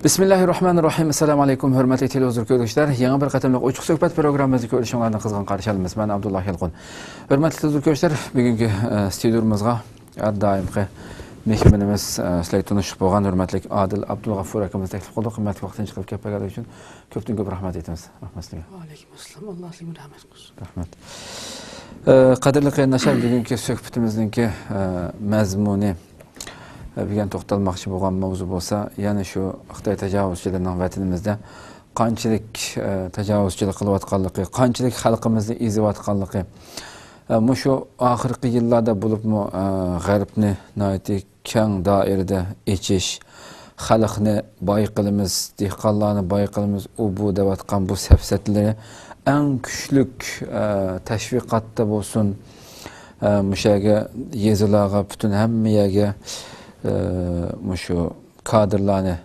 Bismillahirrahmanirrahim. Assalamu alaykum hurmatli televizor ko'ruvchilar. Yangi bir qatimliq ochiq suhbat programmamizni ko'rishinglarni qizg'in qarshi olamiz. Men Abdulloh Yilqun. Hurmatli televizor ko'ruvchilar, bugungi studiyamizga har doimgi mehmonimiz sizlarga tanishib bo'lgan hurmatli Adil Abdulg'afur akamiz taklif qildi. Qimmatli vaqtini chiqarib kelganligi uchun ko'pdan-ko'p rahmat aytamiz. Rahmat sizlarga. Va alaykum assalom. Alloh sizga rahmat qilsin. Rahmat. Qadrli qarindoshlar, bugungi suhbatimizning mazmuni bugun to'xtalmoqchi bo'lgan mavzu bo'lsa, ya'ni shu Xitoy tajovuzchilarining vatanimizda qanchalik tajovuzchilik qilayotganligi, qanchalik xalqimizni ezayotganligi, shu oxirgi yillarda bo'libmi G'arbni keng doirada echish, xalqni boy qilamiz, dehqonlarni boy qilamiz, u bu deyotgan bu safsatlari eng kuchli tashviqotda bo'lsin, mushaga yezilarga butun hammaga shu kadrlarni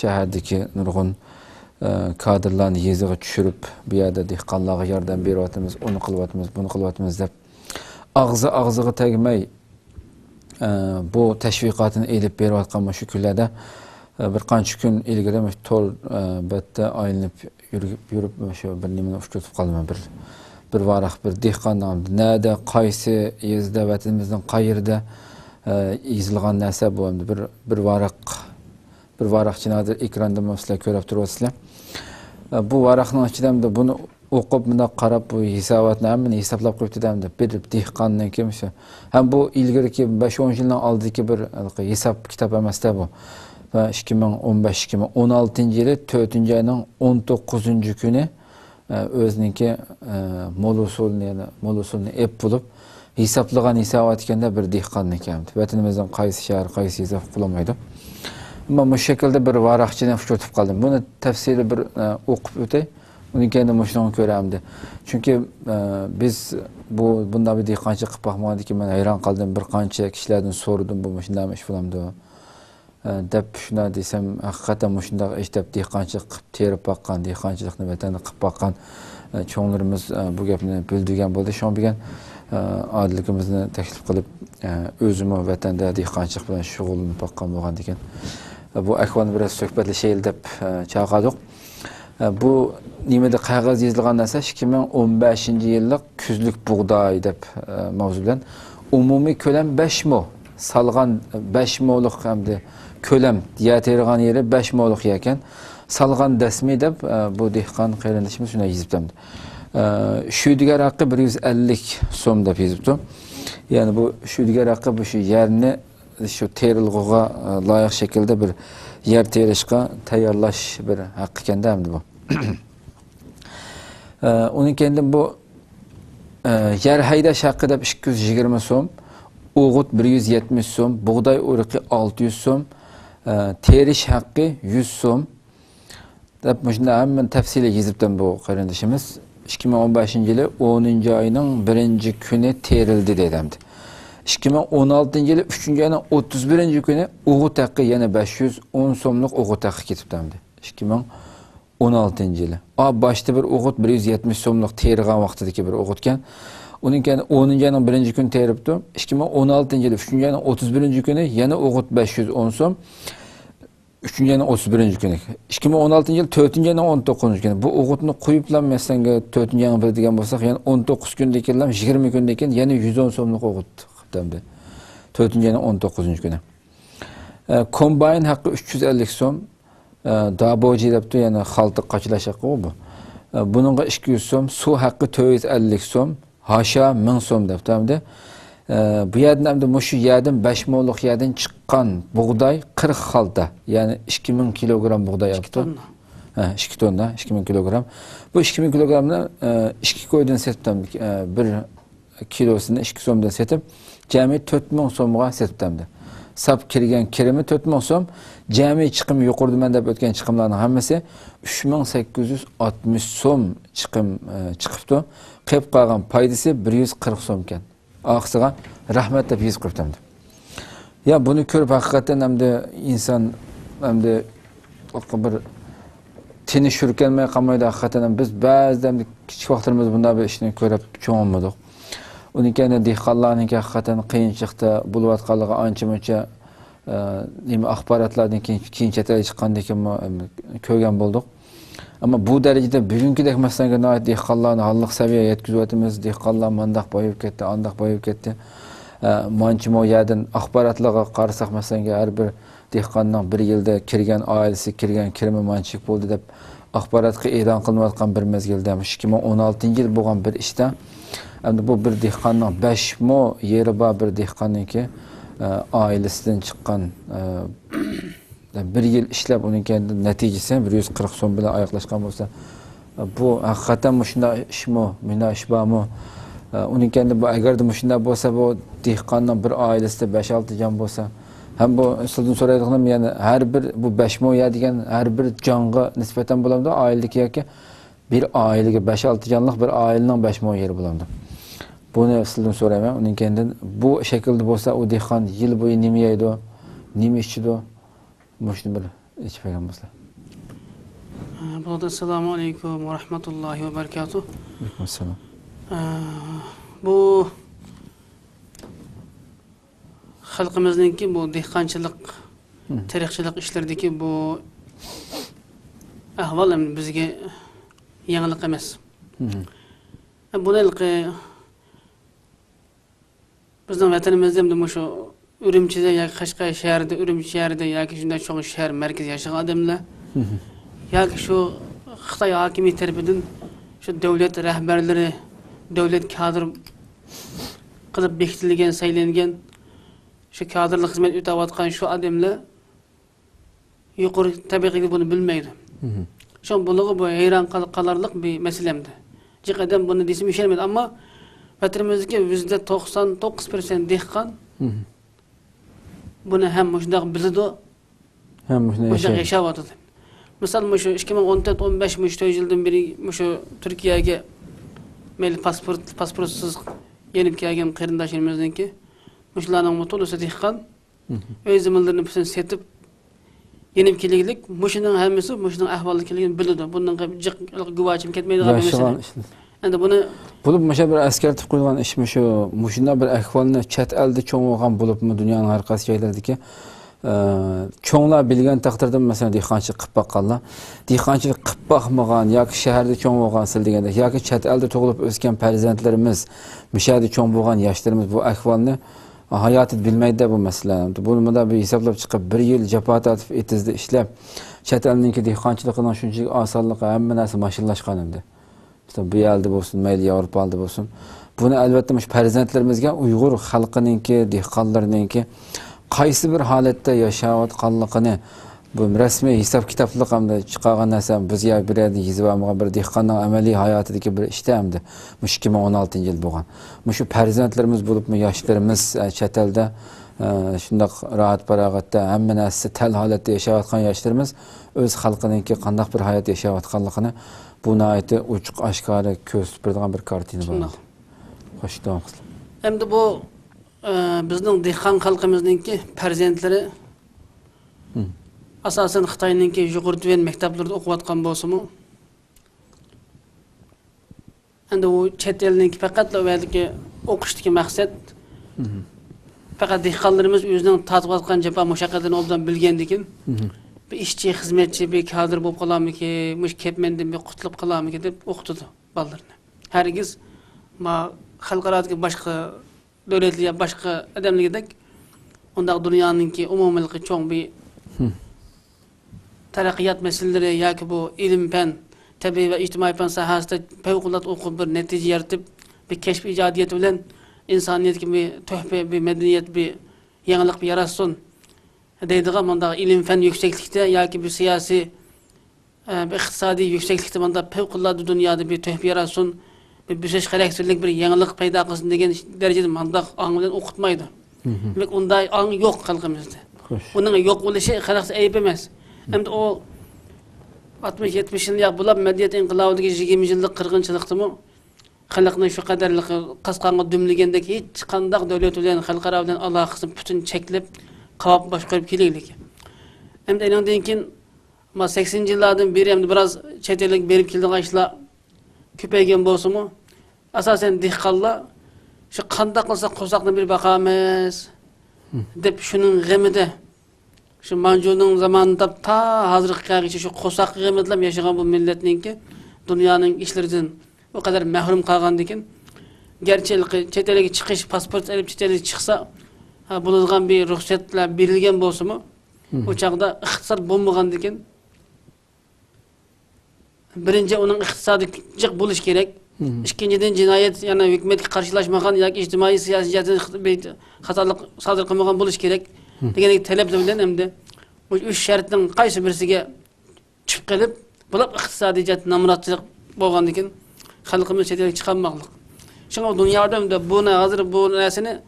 shahardagi nurg'un kadrlarni yeziga tushirib, bu yerda dehqonlarga yordam beryapmiz, uni qilyapmiz, buni qilyapmiz deb og'ziga tegmay bu tashviqotini elib berayotgan shu kunlarda bir qancha kun ilgari to'l batda aylanib yurib shu bir nimani uchratib qoldim. Bir varaq bir dehqondan nada qaysi yezda vatanimizning qayerda yozilgan narsa bu endi bir varaqchinadir ekranda sizlar ko'rib turibsizlar. Bu varaqning ichida buni o'qib bunda qarab bu hisobotni hammani hisoblab qo'yibdi-da, bir dehqonning kimisi. Ham bu ilgariki 5-10 yildan oldingi bir hisob kitob emasda bu. Va 2015-2016-yili 4-oyning 19-kuni o'ziniki molusulni ep bo'lib hisoblagan hisobot ekanda bir dehqonni ekan. Vatanimizdan qaysi shahar, qaysi hisob qilolmaydi. Ammo bu shaklda bir varaqchini uchratib qoldim. Buni tafsili bir o'qib o'tay. Uni keyin mushuni ko'ramdi. Chunki biz bunda bir dehqonchilik qilib baxmadiki, men hayron qoldim. Bir qancha kishilardan so'radim, bu shundami ish bo'lamdi deb shuna desam, haqiqatan shunday ish deb dehqonchilik qilib terib baqqan, dehqonchilikni vatanda qilib baqqan cho'nglarimiz bu gapni bildirgan bo'ldi. Shu bilan adilligimizni taklif qilib o'zimni vatanda dehqonchilik bilan shug'ullanib baqqan bo'lgan ekan. Bu ahvolni biroz suhbatlashaylik deb chaqirdik. Bu nimada qog'oz yozilgan narsa 2015-yillik kuzlik bug'doy deb mavzu bilan umumiy ko'lam 5 mo. Salgan 5 mo'lik hamda ko'lam yatirgan yeri 5 mo'lik ekan. Salgan dasmi deb bu dehqon qarindoshimiz shunday yozibdi. Şu diğer hakkı 150 so'm deb yozibdi. Yani bu şu diğer hakkı bu şu yerini şu terilg'iga loyiq shaklda bir yer terishga tayyorlash bir haq ekanda hamda bu. Uning kendi bu yer haydash haqqi deb 220 so'm, o'g'it 170 so'm, bug'doy urug'i 600 so'm, terish haqqi 100 so'm deb shunda hamma tafsili yozibdi bu qarindoshimiz. 2015-yili 10-oyning 1-kuni terildi dedimdi. 2016-yili 3-oyning 31-kuni o'g'it haqqi yana 510 so'mlik o'g'it haqqi ketibdi. 2016-yili. Boshda bir o'g'it 170 so'mlik tergan vaqtidagi bir o'g'itgan. Uning keyin 10-oyning 1-kuni teribdi. 2016-yili 3-oyning 31-kuni yana o'g'it 510 so'm. 3-oyning 31-kuni. 2016-yil 4-oyning 19-kuni. Bu o'g'itni qo'yiblanmasanga 4-oyning 1 degan bo'lsak, ya'ni 19 kundan keyin 20 kundan keyin yana 110 so'mlik o'g'it qilibdi. 4-oyning 19-kuni. Kombayn haqqi 350 so'm. Daboji debdi, ya'ni xalta qachlash haqqi bu. Buningga 200 so'm, suv haqqi 450 so'm, hasha 1000 so'm debdi. Bu yerdan hamda shu yerdan 5 mo'lik yerdan chiqqan bug'doy 40 xalta, ya'ni 2000 kilogram bug'doy yapti. 2 tonna, 2000 kilogram. Bu 2000 kilogramni 2 qo'ydan setdim. 1 kilosini 2 so'mdan setib, jami 4000 so'mga setdim. Sap kirgan kirimi 4000 so'm, jami chiqim yuqoridan deb o'tgan chiqimlarning hammasi 3860 so'm chiqim chiqibdi. Qolib qolgan foydasi 140 so'm ekan. Aqsiga rahmat deb yozib qo'ydim. Ya buni ko'rib haqiqatan hamda inson hamda bir tinish yurganmay qolmaydi. Haqiqatan biz ba'zida kichik vaqtlarimiz bunday bir ishni ko'rib cho'ngmadik. Uning keyin dehqonlarning haqiqatan qiyinchilikda bo'layotganligi ancha-muncha nima axborotlardan keyin chet elga chiqqandan keyin ko'rgan bo'ldik. Ammo bu darajada bugünkidek masalan dehqonlarni halliq saviyaga yetkazayotimiz, dehqonlar mandaq boyib ketdi, andaq boyib ketdi. Manchimo yerdan axborotlarga qarasak masalan har bir dehqonning bir yilda kirgan oilasi, kirgan kirimi manchik bo'ldi deb axborotga e'lon qilinayotgan bir mezgilda 2016-yil bo'lgan bir ishda endi bu bir dehqonning 5 mo yeri bor bir dehqonniki ailesidan chiqqan bir yil ishlab uning kendi natijasi 140 so'm bilan oyoqlashgan bo'lsa bu haqiqatan shunday ishmi, mana ish bormi? Uning kendi bu agarda shunday bo'lsa bu dehqonning bir oilasida 5-6 jon bo'lsa ham bu sizdan so'raydiganim ya'ni har bir bu 5 mo degan har bir jonga nisbatan bo'lamdi oiladagi yoki bir ailəyə 5-6 canlıq bir ailənin 5 mo yeri bulamdı. Bunu sizdən sorayım. Onun kendin bu şekilde olsa o dehqon yıl boyu nima yeydi, nima içidi? Muşnu bir içpegen bolsa. Assalomu alaykum va rahmatullohi va barakatuh. Alaykum assalom. Bu xalqimizningki bu dehqonchilik, tarixchilik ishlaridagi bu ahvol bizga yangilik emas. Bunilqi bizning vatanimizda ham shu Ürümçide yoki Qashqar shahrida, Ürümçi shahrida yoki shunday cho'ng shahar markazi yashagan odamlar yoki shu Xitoy hokimiyati tarafidan shu davlat rahbarlari, davlat kadr qilib bekitilgan, saylangan shu kadrlik xizmat o'tayotgan shu odamlar yuqori tabaqaga buni bilmaydi. Şu buluğu bu hayran qalarlıq bir meselemdi. Cıqadan bunu desem işlemedi ama vatanımızdaki %99% dehqon bunu hem muşdaq bilidi, hem muşdaq yaşayadı. Misal şu 2014-15 yıldan beri şu Türkiye'ye meyli pasportsuz yenip kelgen qarindoshlarimizniki muşlarning mutulusu dehqon öz zamanlarını bütün setip yenip keleglik muşuning hammasi muşuning ahvolliligini biladi. Bundan jiq guvochim ketmaydigan masala. Endi buni bo'lib masha bir askartib qo'ygan ishmi shu mushunda bir ahvolni chet elda cho'ng bo'lgan bo'libmi dunyoning har qaysi joylaridagi cho'nglar bilgan taqdirda masalan dehqonchilik qilib boqqanlar dehqonchilik qilib boqmagan yoki shaharda cho'ng bo'lgan sil deganda yoki chet elda tug'ilib o'sgan farzandlarimiz mishada cho'ng bo'lgan yoshlarimiz bu ahvolni hayotni bilmaydi bu masala. Buni bir hisoblab chiqib 1 yil jafo tortib etizda ishlab chet elniki dehqonchiligining shunchalik osonligi hamma narsa mashinlashgan endi. Bu yerda bo'lsin, mayli Yevropada bo'lsin. Buni albatta mush farzandlarimizga Uyg'ur xalqininki, dehqonlarininki qaysi bir holatda yashayotganligini bu rasmiy hisob kitoblik hamda chiqargan narsa bizga bir yerda yozib olmagan bir dehqonning amaliy hayotidagi bir ishda hamda 2016-yil bo'lgan. Shu farzandlarimiz bo'libmi, yoshlarimiz chet elda shundoq rahat farog'atda hamma narsa tal holatda yashayotgan yoshlarimiz o'z xalqininki qanday bir hayot yashayotganligini buna aytı uçuk aşkarı gösterdiğin bir kartini var. Hoş geldiniz. Hem de bu bizning dehqon xalqimizningki farzandlari asosan Xitoyningki yuqori tuven maktablarda o'qiyotgan bo'lsa-mu, endi u chet elningki faqat o'yadiki o'qishdagi maqsad faqat dehqonlarimiz o'zining tatbiqotgan jafo mushaqqatini obdan bilgandikin bir işçi, hizmetçi, bir kadr bo'lib qolamiki, mush kepmendan bir qutulib qolamiki deb o'qitdi bolalarni. Hargiz ma xalqarodagi boshqa davlatlar, boshqa odamlardek undaq dunyoninki umumiylik cho'ng bir taraqqiyot masalalari yoki bu ilm fan, tabiiy va ijtimoiy fan sohasida favqulodda o'qib bir natija yaratib, bir kashf ijodiyat bilan insoniyatga bir tuhfa, bir madaniyat, bir yangilik bir yaratsin. Deydiğim onda ilim fen yükseklikte ya ki bir siyasi, bir iktisadi yükseklikte onda fevkalade dünyada bir töhbir yaratsın, bir büseş karakterlik bir yenilik payda kılsın degen derecede onda anıdan okutmaydı. Demek onda an yok halkımızda. Onun yok oluşu karakter ayıp emez. Hem de o 60-70 yıl bulab medeniyet inqilabındaki 20 yıllık kırgınçılıktı mı? Halkının şu kadarlık kaskanı dümlügendeki hiç kandak devlet olan halkara bilen alakasını bütün çekilip kavap başqarıp keleglik. Hem de ondan keyin 80 yıllardan beri hem de biraz chet ellik berip kelgan işlar köpeygen bolsa-mu, asasen dehqonlar şu qanday qilsa qo'saqni bir baqamiz deb shuning g'amida Şu Manjunun zamanında ta hazırki kağışı şu qosak kıymetlam yaşayan bu milletninki dünyanın işlerinden o kadar mahrum kalgan dikin. Gerçek çetelege çıkış pasport elip çetelege çıksa bulungan bir ruhsatla berilgen bolsa mı o çağda iktisat bulmagan dikin. Birinci onun iktisadi cık buluş gerek. İkinciden cinayet yani hükümet karşılaşmagan ya ictimai siyasiyetin hatalık sadır kılmagan buluş gerek. Degene talep bilen hem de bu üç şartın qaysı birisiga çıkıp gelip bulap iktisadiyat namratçılık bolgan dikin halkımız çetelege çıkanmaklık. Şuna dünyada da buna hazır bu nesini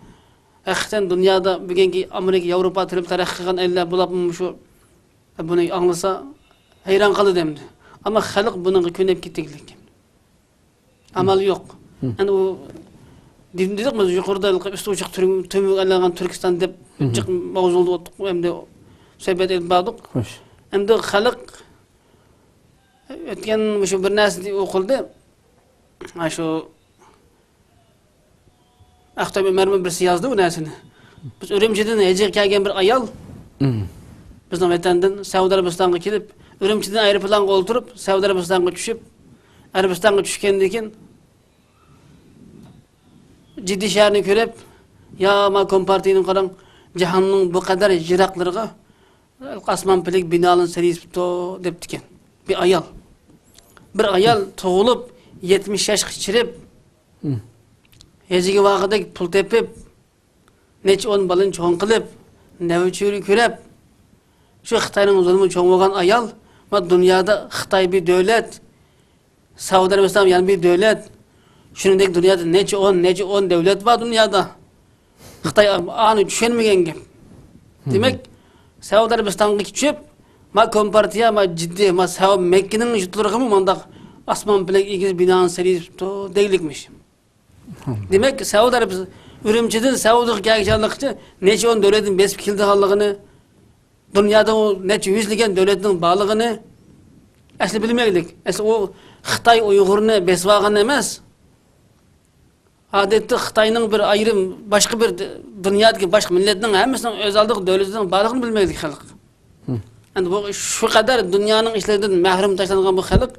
hakikaten dünyada bugünkü Amerika, Avrupa türüp tarafından eller bulapmış şu bunu anlasa hayran kalı demdi. Ama halk bunun könep gittiklik. Amal yok. Yani o dedik mi yukarıda üstü uçak tümü alagan Türkistan dep cık mavzuldu hem de sebet edip bağdık. Hem de halk ötken şu bir nesli okulda şu Aktabi mermi birisi yazdı bu nesini. Biz Ürümçi'den ecek kelgen bir ayal bizden vatandın Saudi Arabistan'a kelip Ürümçi'den aeroplanga olturup Saudi Arabistan'a düşüp Arabistan'a düşkendikin ciddi şehrini körep ya ma kompartinin karan cihannın bu kadar jiraklarına asman pelik binalın serisi to deptiken bir ayal. Bir ayal toğulup 70 yaş geçirip Ecigi vaqıda pul tepip neç 10 balın çoğun kılıp nevçürü körep şu Xitayning zulmü çoğun bolgan ayal ma dünyada Xitay bir devlet Saudi Arabistan yani bir devlet şuningdek dünyada neç 10 devlet var dünyada Xitay anı düşünmegen gep demek Saudi Arabistan'a geçip ma kompartiya ma ciddi ma Saudi Mekke'nin jutlarıgı mı asman bilek ikiz binanın serisi to deylikmiş. Demek ki Saudi Arabistan Ürümçi'den Saudi gelişanlıkçı neçe on devletin besip kildi halığını dünyada o neçe yüzlügen devletin bağlığını asli bilmeklik. Asli o Xitay Uygur'unu besvağın emez. Adette Xitay'nın bir ayrım başka bir dünyadaki başka milletinin hemesinin özellik devletinin bağlığını bilmeklik halk. Yani bu şu kadar dünyanın işlerinden mahrum taşlanan bu halk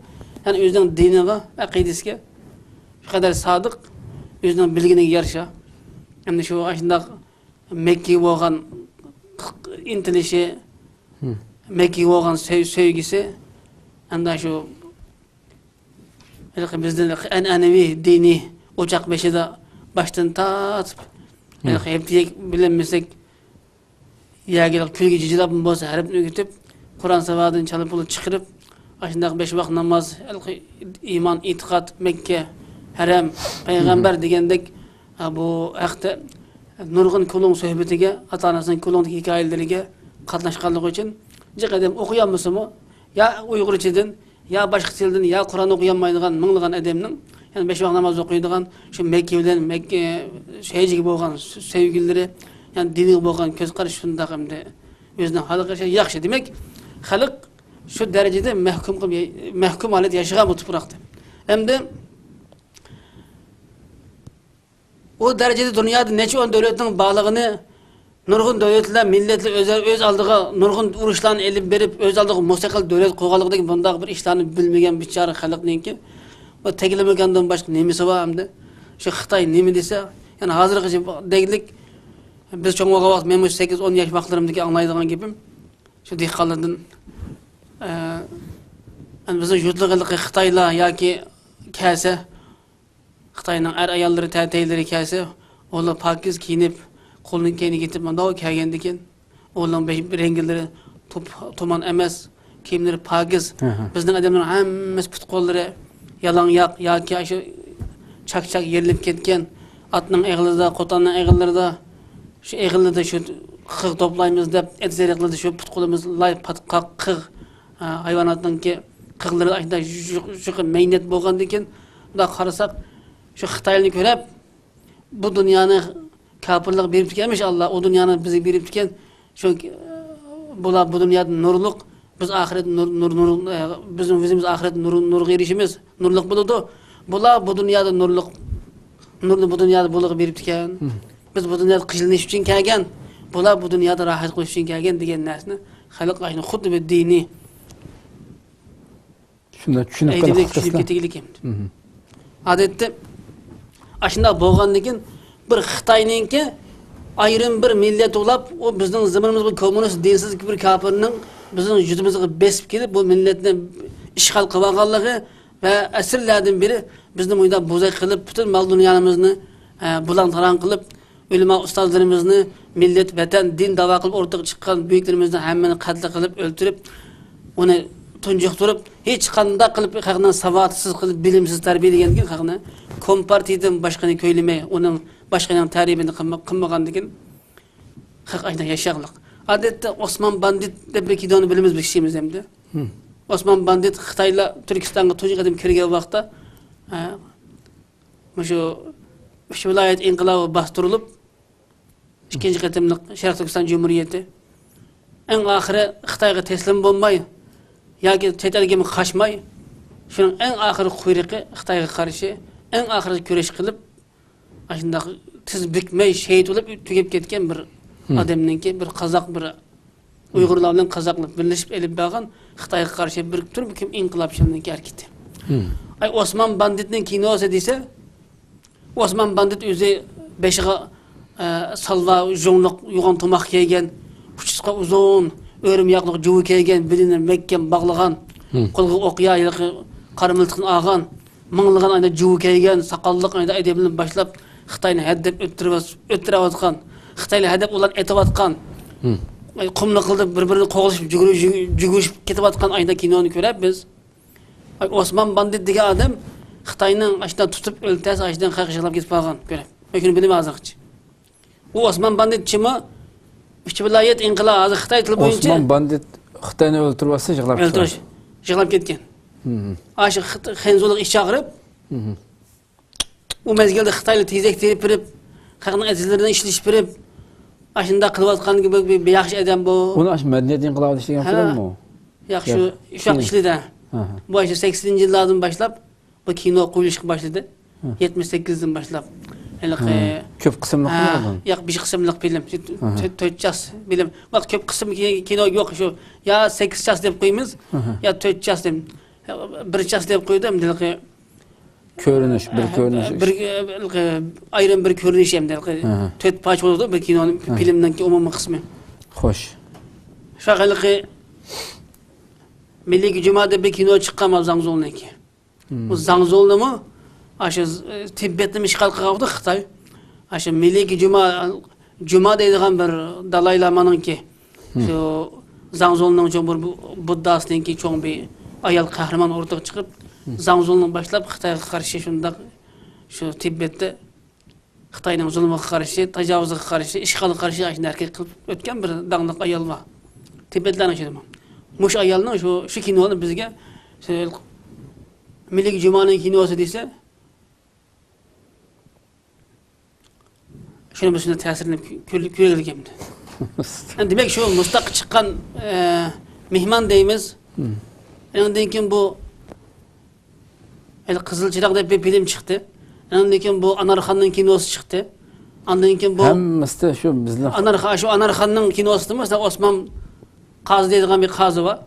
yani özünün dinine, akidesine şu kadar sadık özünün bilgine yarışa. Yani şu aşında Mekke bolgan intilişi, Mekke bolgan sevgisi, anda şu bizden enevi dini ocak beşide baştan tatıp hep diye bilemesek ya gelip külge cicilabın bolsa harap ögütüp Kur'an savadını çalıp olup çıkırıp aşında 5 vakit namaz, iman, itikat, Mekke, Haram, Peygamber degендek bu hakta nurgun kulun sohbetiga, ata-anasının kulun hikayeleriga katnaşkanlık için jıqadem okuyanmısımı ya Uygurçadan ya başka tilden ya Kur'an okuyanmaydigan mыңлыган adamның yani 5 vakit namaz okuydigan şu Mekke bilen Mekke şehirci bolgan sevgilileri yani dini bolgan köz qaraş şunda hamda özüne halka şey yaxşı demek halk şu derecede mahkum halet yaşagan bu tupraqda. Hem de o derecede dünyada neçe on devletin bağlığını nurgun devletler, milletler öz aldığı nurgun uruşlarını elip berip öz aldığı müstakil devlet koğalıqdaki bundaq bir işlerini bilmegen biçare halkninki o tegilemegandan başka nemesi var hem de şu Xitay nemi dese yani hazırkı deglik biz çoğun vaqt men 8-10 yaş vaqtlarımdaki anlaydigan gepim şu dehqanlardan yani bizim yurtluqılıqı Xitayla yoki kelse Xitayning er ayallari tateyleri kelse onlar pakiz kiyinip kolunu keyni getip manda o kelgendiken onların rengileri tuman emas kiyimleri pakiz bizning adamlar hammasi put qo'llari yalan yaq yoki shu çak yerilip ketken atning eg'lida qo'tanning eg'illarida şu eg'ilida şu qig toplaymiz deb etzeriqlarda şu put qo'limiz lay patqaq qig hayvanatninki qig'lari aşında şu meynet bo'lgandikan bunda qarasak şu Xitayni körep bu dünyanı kafirlik berip gelmiş Allah o dünyanı bize berip diken şu bu dünyada nurluk biz ahiret nur bizim bizimiz ahiret nur erişimiz nurluk buludu bu dünyada nurluk bu dünyada buluq berip diken biz bu dünyada qiyilnish uchun kelgan bular bu dunyoda rohat qilish uchun kelgan degan narsani xalq ayni xuddi bir diniy shunda tushunib tushunib ketaylik endi. Odatda ashunda bo'lgandan keyin bir Xitoyninki ayrim bir millat ulab o bizning zamonimiz bu kommunist dinsiz bir kafirning bizning yuzimizga besib kelib bu millatni ishg'ol qilib olganligi va asrlardan beri bizni bunda bo'zak qilib butun mol dunyamizni bulang-tarang qilib ulamo ustozlarimizni millat vatan din da'vo qilib o'rtaga chiqqan buyuklarimizni hammani qatl qilib o'ldirib uni tunjuqtirib hech qanday qilib xalqni savodsiz qilib bilimsiz tarbiyalagan keyin xalqni kompartiyadan boshqani ko'ylamay uning boshqaning ta'rifini qilmagandan keyin xalq aynan yashaqliq. Odatda Osman Bandit deb bir kidoni bilamiz biz kishimiz endi. Osman Bandit Xitoylar Turkistonga tunji qadim kirgan vaqtda shu uch viloyat inqilobi bostirilib ikkinchi qatimliq Sharq Turkiston Jumhuriyati eng oxiri Xitoyga taslim bo'lmay yoki chet elga qochmay shuning eng oxiri quyruqi Xitoyga qarshi eng oxiri kurash qilib ashunda tiz bukmay shahid bo'lib tugab ketgan bir odamninki bir qozoq bir Uyg'urlar bilan qozoqlar birlashib elib bergan Xitoyga qarshi bir turkum inqilobchilarning harakati. Ay Osman Banditning kinosi desa Osman Bandit o'zi beshiga salva jonliq yo'g'on tomoq kiygan, uchiga uzun o'rimyoqliq juvi kiygan, belini mahkam bog'lagan, qo'lga o'qiyayiq qaramiltiqni olgan, minglagan ayda juvi kiygan, saqalliq ayda adabini boshlab Xitoyni haddab o'ttirayotgan, Xitoylar haddab ular etayotgan, qumni qilib bir-birini qo'g'lashib, jugurishib ketayotgan ayda kinoni ko'rib biz Osman Bandit degan odam Xitoyning ashdan tutib o'ltasi ashdan qaqishilab ketib qolgan ko'rib. Lekin bilmaymiz. U Osman Bandit chimi? Uch viloyat inqilobi hozir Xitoy tili bo'yicha Osman Bandit Xitoyni o'ltiribsa yig'lab ketgan. Yig'lab ketgan. Ashi xenzolik ish chaqirib u mezgilda Xitoylik tezak terib birib, xalqning azizlaridan ishlash birib, ashunda qilayotgan bir yaxshi odam bu. Uni ash madaniyat inqilobi degan filmmi? Yaxshi shu ishlaydi. Bu 80-yillardan boshlab bu kino qo'yilishga boshladi. 78dan boshlab. Ko'p qismli film. Yo'q, 5 qismli film. 4 час film. Vaqt ko'p qism kino yo'q shu. Ya 8 час deb qo'yamiz, ya 4 час deb. 1 час deb qo'ydim. Ko'rinish, bir ko'rinish. Bir ayrim bir ko'rinish ham 4 parcha bo'ladi bir kinoning filmning umumiy qismi. Xo'sh. Shaqaliqi Milliy Jumada bir kino chiqqan Zangzolniki. Bu Zangzolnimi? Aşı Tibetni işgal qildi Xitoy. Aşı Milliy Juma deydigan bir Dalay Lamaninki. Shu Zangzolning cho'ng bir buddasninki cho'ng bir ayol qahramon o'rtaga chiqib, Zangzolni boshlab Xitoyga qarshi shunda shu Tibetda Xitoyning zulmiga qarshi, tajovuzga qarshi, ishg'olga qarshi ashuna harakat qilib o'tgan bir danglik ayol bor. Tibetlarning shuni. Mush ayolning shu kinoni bizga Milliy Jumaning kinosi desa şunu başına təsirini görülgəmdi. Demek şu mustaq çıqqan mihman deyimiz. Ondan keyin bu Qızılçıraq deb bir film chiqdi. Ondan keyin bu Anarxonning kinosi chiqdi. Ondan keyin bu hammasi shu bizlar Anarxonning kinosi mesela Osman Qazi deydigan bir qazi var.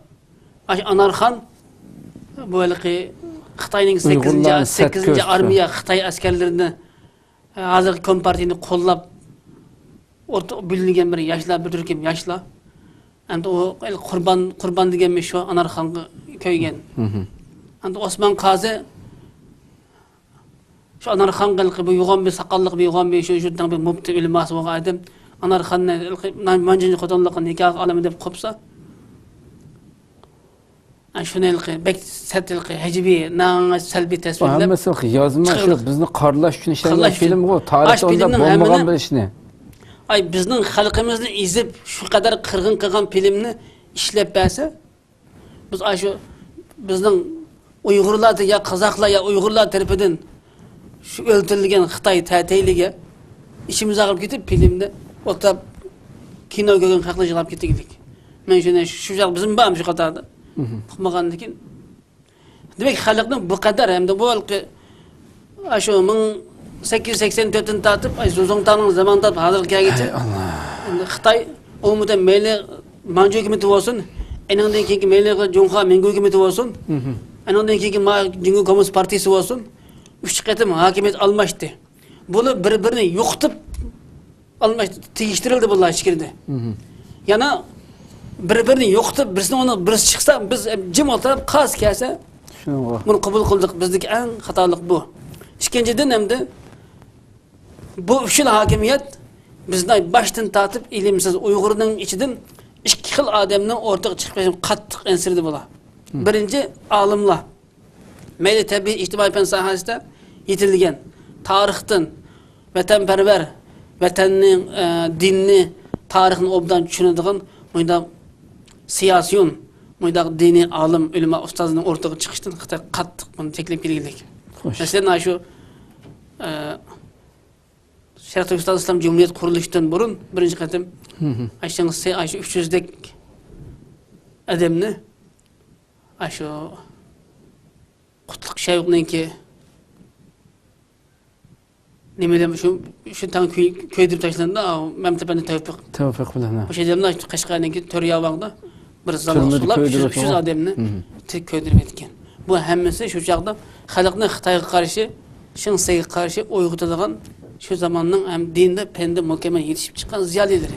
Anarxon bu Xitoyning 8 armiya Xitoy askarlarini hozirgi kompartiyani qo'llab o'rta bilingan bir yoshlar bir turkum yoshlar. Endi u qurban deganmi shu Anarxonga ko'ygan. Endi Osman Qazi shu Anarxonga bu yo'g'on bir saqalliq bir yo'g'on bir shu bir mubti ilmasi bo'lgan odam Anarxonni manjini qo'tonliqni nikoh olaman deb qo'psa shunaqangi bek satilqi hajbi nang salbiy tasvirlab hammasi yozma shu bizni qorlash uchun ishlangan film bu tarixda bo'lmagan bir ishni ay bizning xalqimizni izib shu qadar qirg'in qilgan filmni ishlab bersa biz shu bizning Uyg'urlar ya qozoqlar ya Uyg'urlar tarafidan shu o'ldirilgan Xitoy ta'tiliga ishimiz og'ib ketib filmda o'tab kino ko'rgan xalqlar yig'lab ketdik. Men shu bizim bam shu qatorda qilmagandan keyin demak xalqning bu qadar hamda bu shu 1884dan tortib Zongtangning zamonidan hozirgacha Xitay umuda meyli Manchu hükümeti olsun, enandan keyingi meyli Cumhuriyet Mengü hükümeti olsun, enandan keyingi Cumhuriyet Komünist Partisi olsun, 3 qatim hakimiyet almıştı. Bunu birbirini yo'qitib almıştı, tegiştirildi bunlar içkirdi. Yana birbirini yo'qitib, birisini onu birisi çıksa, biz jim o'tirib qaz kelsa, bunu kabul kıldık. Bizdeki en hatalık bu. İkinciden hem de bu üçül hakimiyet bizden baştan tartıp ilimsiz Uygur'un içinden iki xil adamның ortaya çıkıp qattiq ensirdi bula. Birinci alimlar. Meyli tabi ictimai fen sahasida yetilgan tarixdan vatanparvar, vatanning dinni, tarixni obdan tushunadigan bunda siyasiyon, bunda dini alim, ulama ustozning ortaya chiqishdan qattiq buni teklif qilganlik. Mesela şu Şeriat Türkistan İslam Cumhuriyet kuruluşundan burun birinci qatim aşağısı 300'dek adamni aşu Qutluk Şayıq'nınki nimeler şu tan köydürüp taşlandı memtepende tevfik bilen. Bu şeyden Qashqar'nınki Toryabağ'da bir zaman sulab 300 adamni köydürüp etken. Bu hemmesi şu çağda xalqni Xitayga qarşı, Şinsayga qarşı uyg'otadigan şu zamanның hem dinde pende mükemmel yetişip çıkan ziyalileri.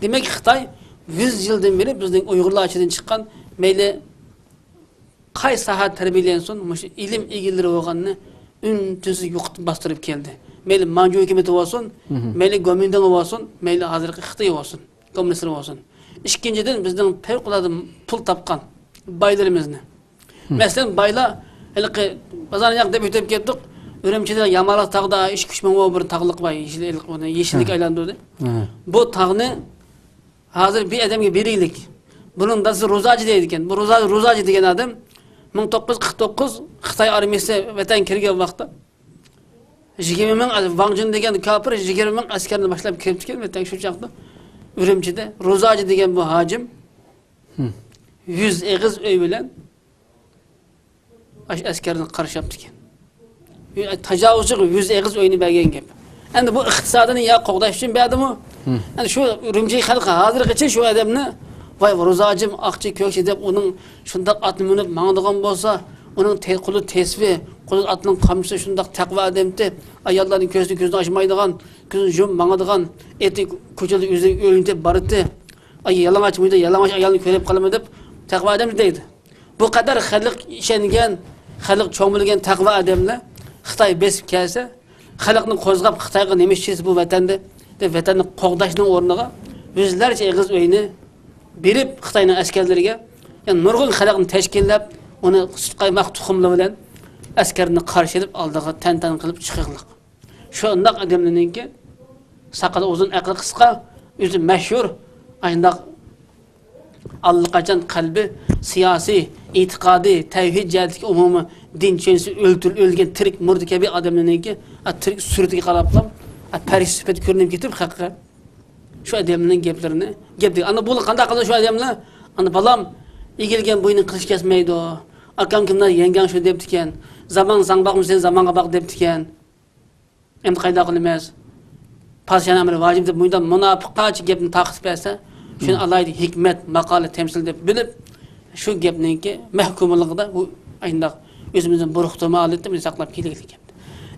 Demek ki Xitay 100 yıldan beri bizden Uygurlar açıdan çıkan meyli qay saha terbiyelensin, ilim ilgileri olganını üntüsüz yo'qitib bastırıp geldi. Meyli Manchu hükümeti olsun, meyli Gomindan olsun, meyli hazırki Xitay olsun, komünistler olsun. İkinciden bizden fevkalade pul tapkan baylarımızını. Mesela baylar ilki bazarın yak deb ötüp ketdik. Ürümçide Yamalak tağda 3-3 ming bir tağlık var, yeşillik aylandırdı. Bu tağını hazır bir adamga bereylik. Bunun da Rozaci deydiken, bu Rozaci degan adam 1949 Xitay armiyasi vatan kirgan vaqtda 20 ming Wang Jun degan kafir 20 ming askarni boshlab kirib kelgan vatan shu chaqda Ürümçide Rozaci degan bu hacim 100 eg'iz öy bilan askarni qarshi yaptı ekan. Tajavuzchi 100 eg'iz o'yini bergan gap. Endi bu iqtisodini ya qo'g'dash uchun berdi-mi? Endi shu Urumchi xalqi hozirgacha shu odamni voy Ro'zajim aqchi ko'kchi deb uning shundoq atni minib mangdigan bo'lsa, uning quli tesvi, quli atning qamchisi shundoq taqvo odamdi, ayollarning ko'zini ochmaydigan, ko'zini yum mangadigan, eti ko'chada o'yinda bordi. Ay yalang'och muyda yalang'och ayolni ko'rib qolma deb taqvo odam deydi. Bu qadar xalq ishongan, xalq cho'milgan taqvo odamlar Xitay besib kelsa, xalqni qo'zg'ab Xitoyga nima ishsiz bu vatanda deb vatanni qo'g'dashning o'rniga yuzlarcha eg'iz o'yini berib Xitoyning askarlariga, ya'ni nurg'un xalqni tashkillab, uni sut qaymoq tuxumli bilan askarni qarshilab oldiga tantan qilib chiqirliq. Shundoq odamlarningki saqali uzun, aqli qisqa, o'zi mashhur, ayndaq allaqachon qalbi siyosiy, e'tiqodiy, tavhid jihatdagi umumiy din çensi ölgen tirik murdi kabi adamlarningki tirik suratiga qarablam Paris sifat ko'rinib ketib haqiqa shu adamning gaplarini gapdi. Ana bu qanday qildi shu adamlar? Ana balam egilgan bo'yni qilich kesmaydi. Akam kimlar yengan shu debdi ekan. Zaman sangbaqmi sen zamonga baq debdi ekan. Endi qayda qilamiz? Padişahın amri vacib deb bundan munofiqachi gapni taqib bersa, shuni alaydi hikmat, maqola, temsil deb bilib shu gapningki mahkumligida bu ayndaq özümüzün buruqtuğumu alıp da saklap kelik.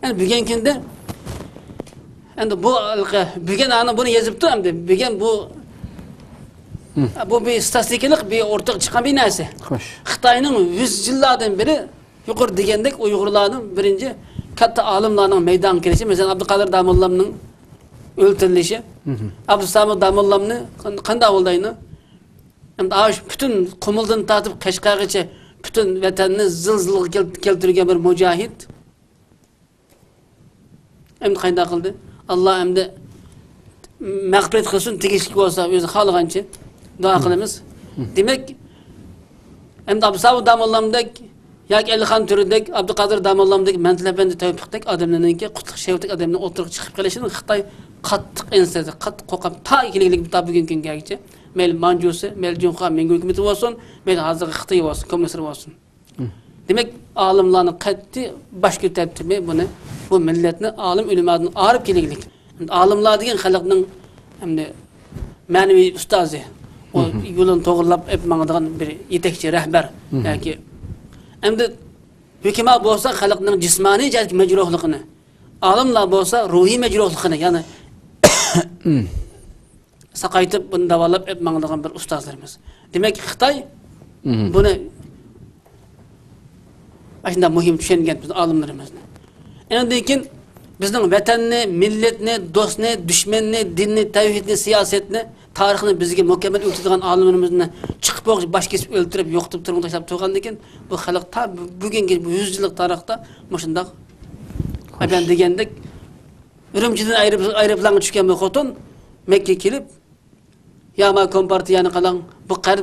Yani bugün kinde bu bugün ana bunu yazıptı hem de bugün bu bir statistiklik bir ortaya çıkan bir narsa. Xitayning 100 yıllardan beri yuqori degandek Uyg'urlarning birinci katta alimlarning meydan kelishi, mesela Abduqadir Damollamning o'ltirilishi, Abdusamid Damollamni qanday bo'ldayni? Endi bütün Qumuldan tatib Qashqargacha bütün vatanni zilzilaga keltirgan bir mujahid endi qanday qildi? Alloh endi mag'firat qilsin, tegishli bo'lsa o'zi xohlagancha duo qilamiz. Demak, endi Abdusamid Damollamdek yoki Alixon Turidek, Abduqadir Damollamdek, Mantlapandi Tavfiqdek odamlarningki Qutlug' Shayxdek odamning o'tirib chiqib kelishini Xitoy qattiq ensirdi, qattiq qo'rqib ta keliklik bugun kungacha meyli Manchusi, meyli Cumhuriyet Mengü hükümeti olsun, meyli hazırki Xitay olsun, komünistler olsun. Demek alimlarning qattiq baş ko'tartimi buni, bu milletni alim ulemadın arıp keliklik. Alimlar degan xalqning hamda manevi ustozi, o yo'lini to'g'rilab etmangdigan bir yetakchi rahbar yoki endi hükümet bo'lsa xalqning jismoniy majruhligini, olimlar bo'lsa ruhiy majruhligini, ya'ni saqaytib buni davolab etmangdigan bir ustozlarimiz. Demak, Xitoy buni aslında muhim düşüngen biz alimlerimizni. Endikin bizning vatanni, millatni, do'stni, dushmanni, dinni, tavhidni, siyosetni, tarixni bizga mukammal o'rgatadigan alimlarimizni chiqib bosh kesib o'ltirib, yo'qitib turib tashlab qo'ygandan keyin bu xalq ta bugungi 100 yillik tarixda mushundaq aban degandek Urumchidan aeroplanga tushgan bu xotin Makka kelib yama kompartiyani qalang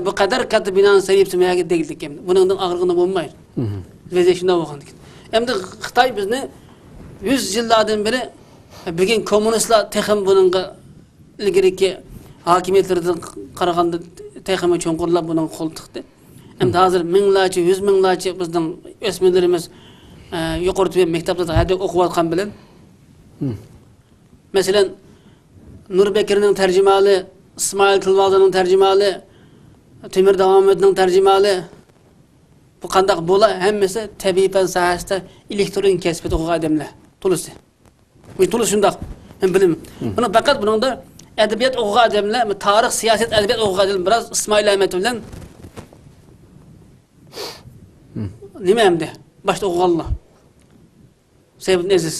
bu qadar katta binoni sayibsimiyaga degildik endi. Buningdan og'rig'ini bo'lmaydi. Vaziyat shunday bo'lgan. Endi Xitoy bizni 100 yillardan beri bugun kommunistlar texim buningga ilgiriki hokimiyatlardan qaraganda teximi cho'nqurlab buning qo'l tiqdi. Endi hozir minglarcha, 100 minglarcha bizning o'smirlarimiz yuqori maktablarda hadeb o'qiyotgan bilan masalan Nurbekirning tarjimali, İsmail Kılvazan'ın tercümali, Timur Davamed'nin tercümali, bu qandaq bo'la hammasi tabiiy fan sohasida elektron kasbida o'qigan odamlar. To'lisi. Bu to'lis shundaq. Men bilim. Buni faqat buningda adabiyot o'qigan odamlar, tarix, siyoset, adabiyot o'qigan odamlar biroz Ismoil Ahmad bilan nima hamda boshda o'qiganlar. Sayyid Aziz.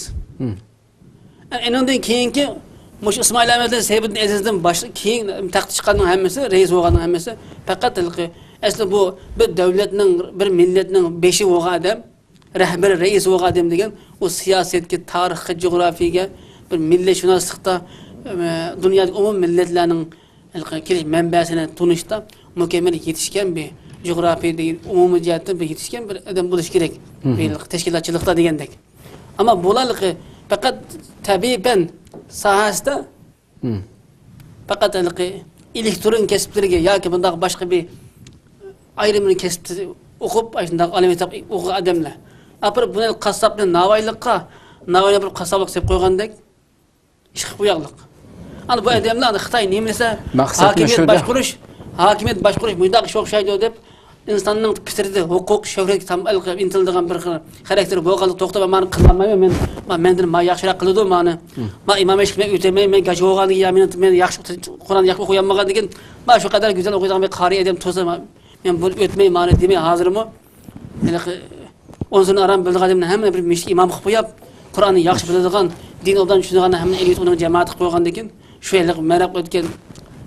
Enondan keyingi mush İsmail Ahmed'in Sayyid Aziz'den başlı keyin taqti chiqqanning hammasi, reis bo'lganning hammasi faqat asli bu bir davlatning, bir millatning beshi bo'lgan odam, rahbar, reis bo'lgan odam degan o siyosetga, tarixga, jo'grafiyaga, bir millatshunoslikda dunyodagi umum millatlarning kelish manbasini tunishda mukammal yetishgan bir jo'rafiyadagi umumiy jihatdan bir yetishgan bir odam bo'lish kerak. Tashkilotchilikda degandek. Ammo bo'laligi faqat tabiiy fan sohasida faqat elektron kasblarga yoki bunday boshqa bir ayrimini kasbni o'qib, shunday oliy o'qigan odamlar. Apar buni qassobni navoiylikqa, navoiy bir qassoblik deb qo'ygandek ish qilib qo'yaqliq. Ana bu odamlar Xitoy nemlasa hokimiyat boshqarish bunday ish o'xshaydi deb insonning fitrida huquq, shuhrat tam intildigan bir xarakter bo'lganlik to'xtab meni qilmayman, mendan yaxshiroq qiladi meni. Men imom eshikni o'tamayman, men gach o'qiganligiga men yaxshi Qur'on yaxshi o'qiganman degan, men shu qadar go'zal o'qiydigan bir qari odam to'sa men bo'lib o'tmayman meni demay hozirmi? Meni 10 yil aram bildigan odamni hamma bir mishki imom qilib qo'yib, Qur'onni yaxshi biladigan, din oldan tushunadigan hamma elit uni jamoat qilib qo'ygandan keyin shu yerlik maraq o'tgan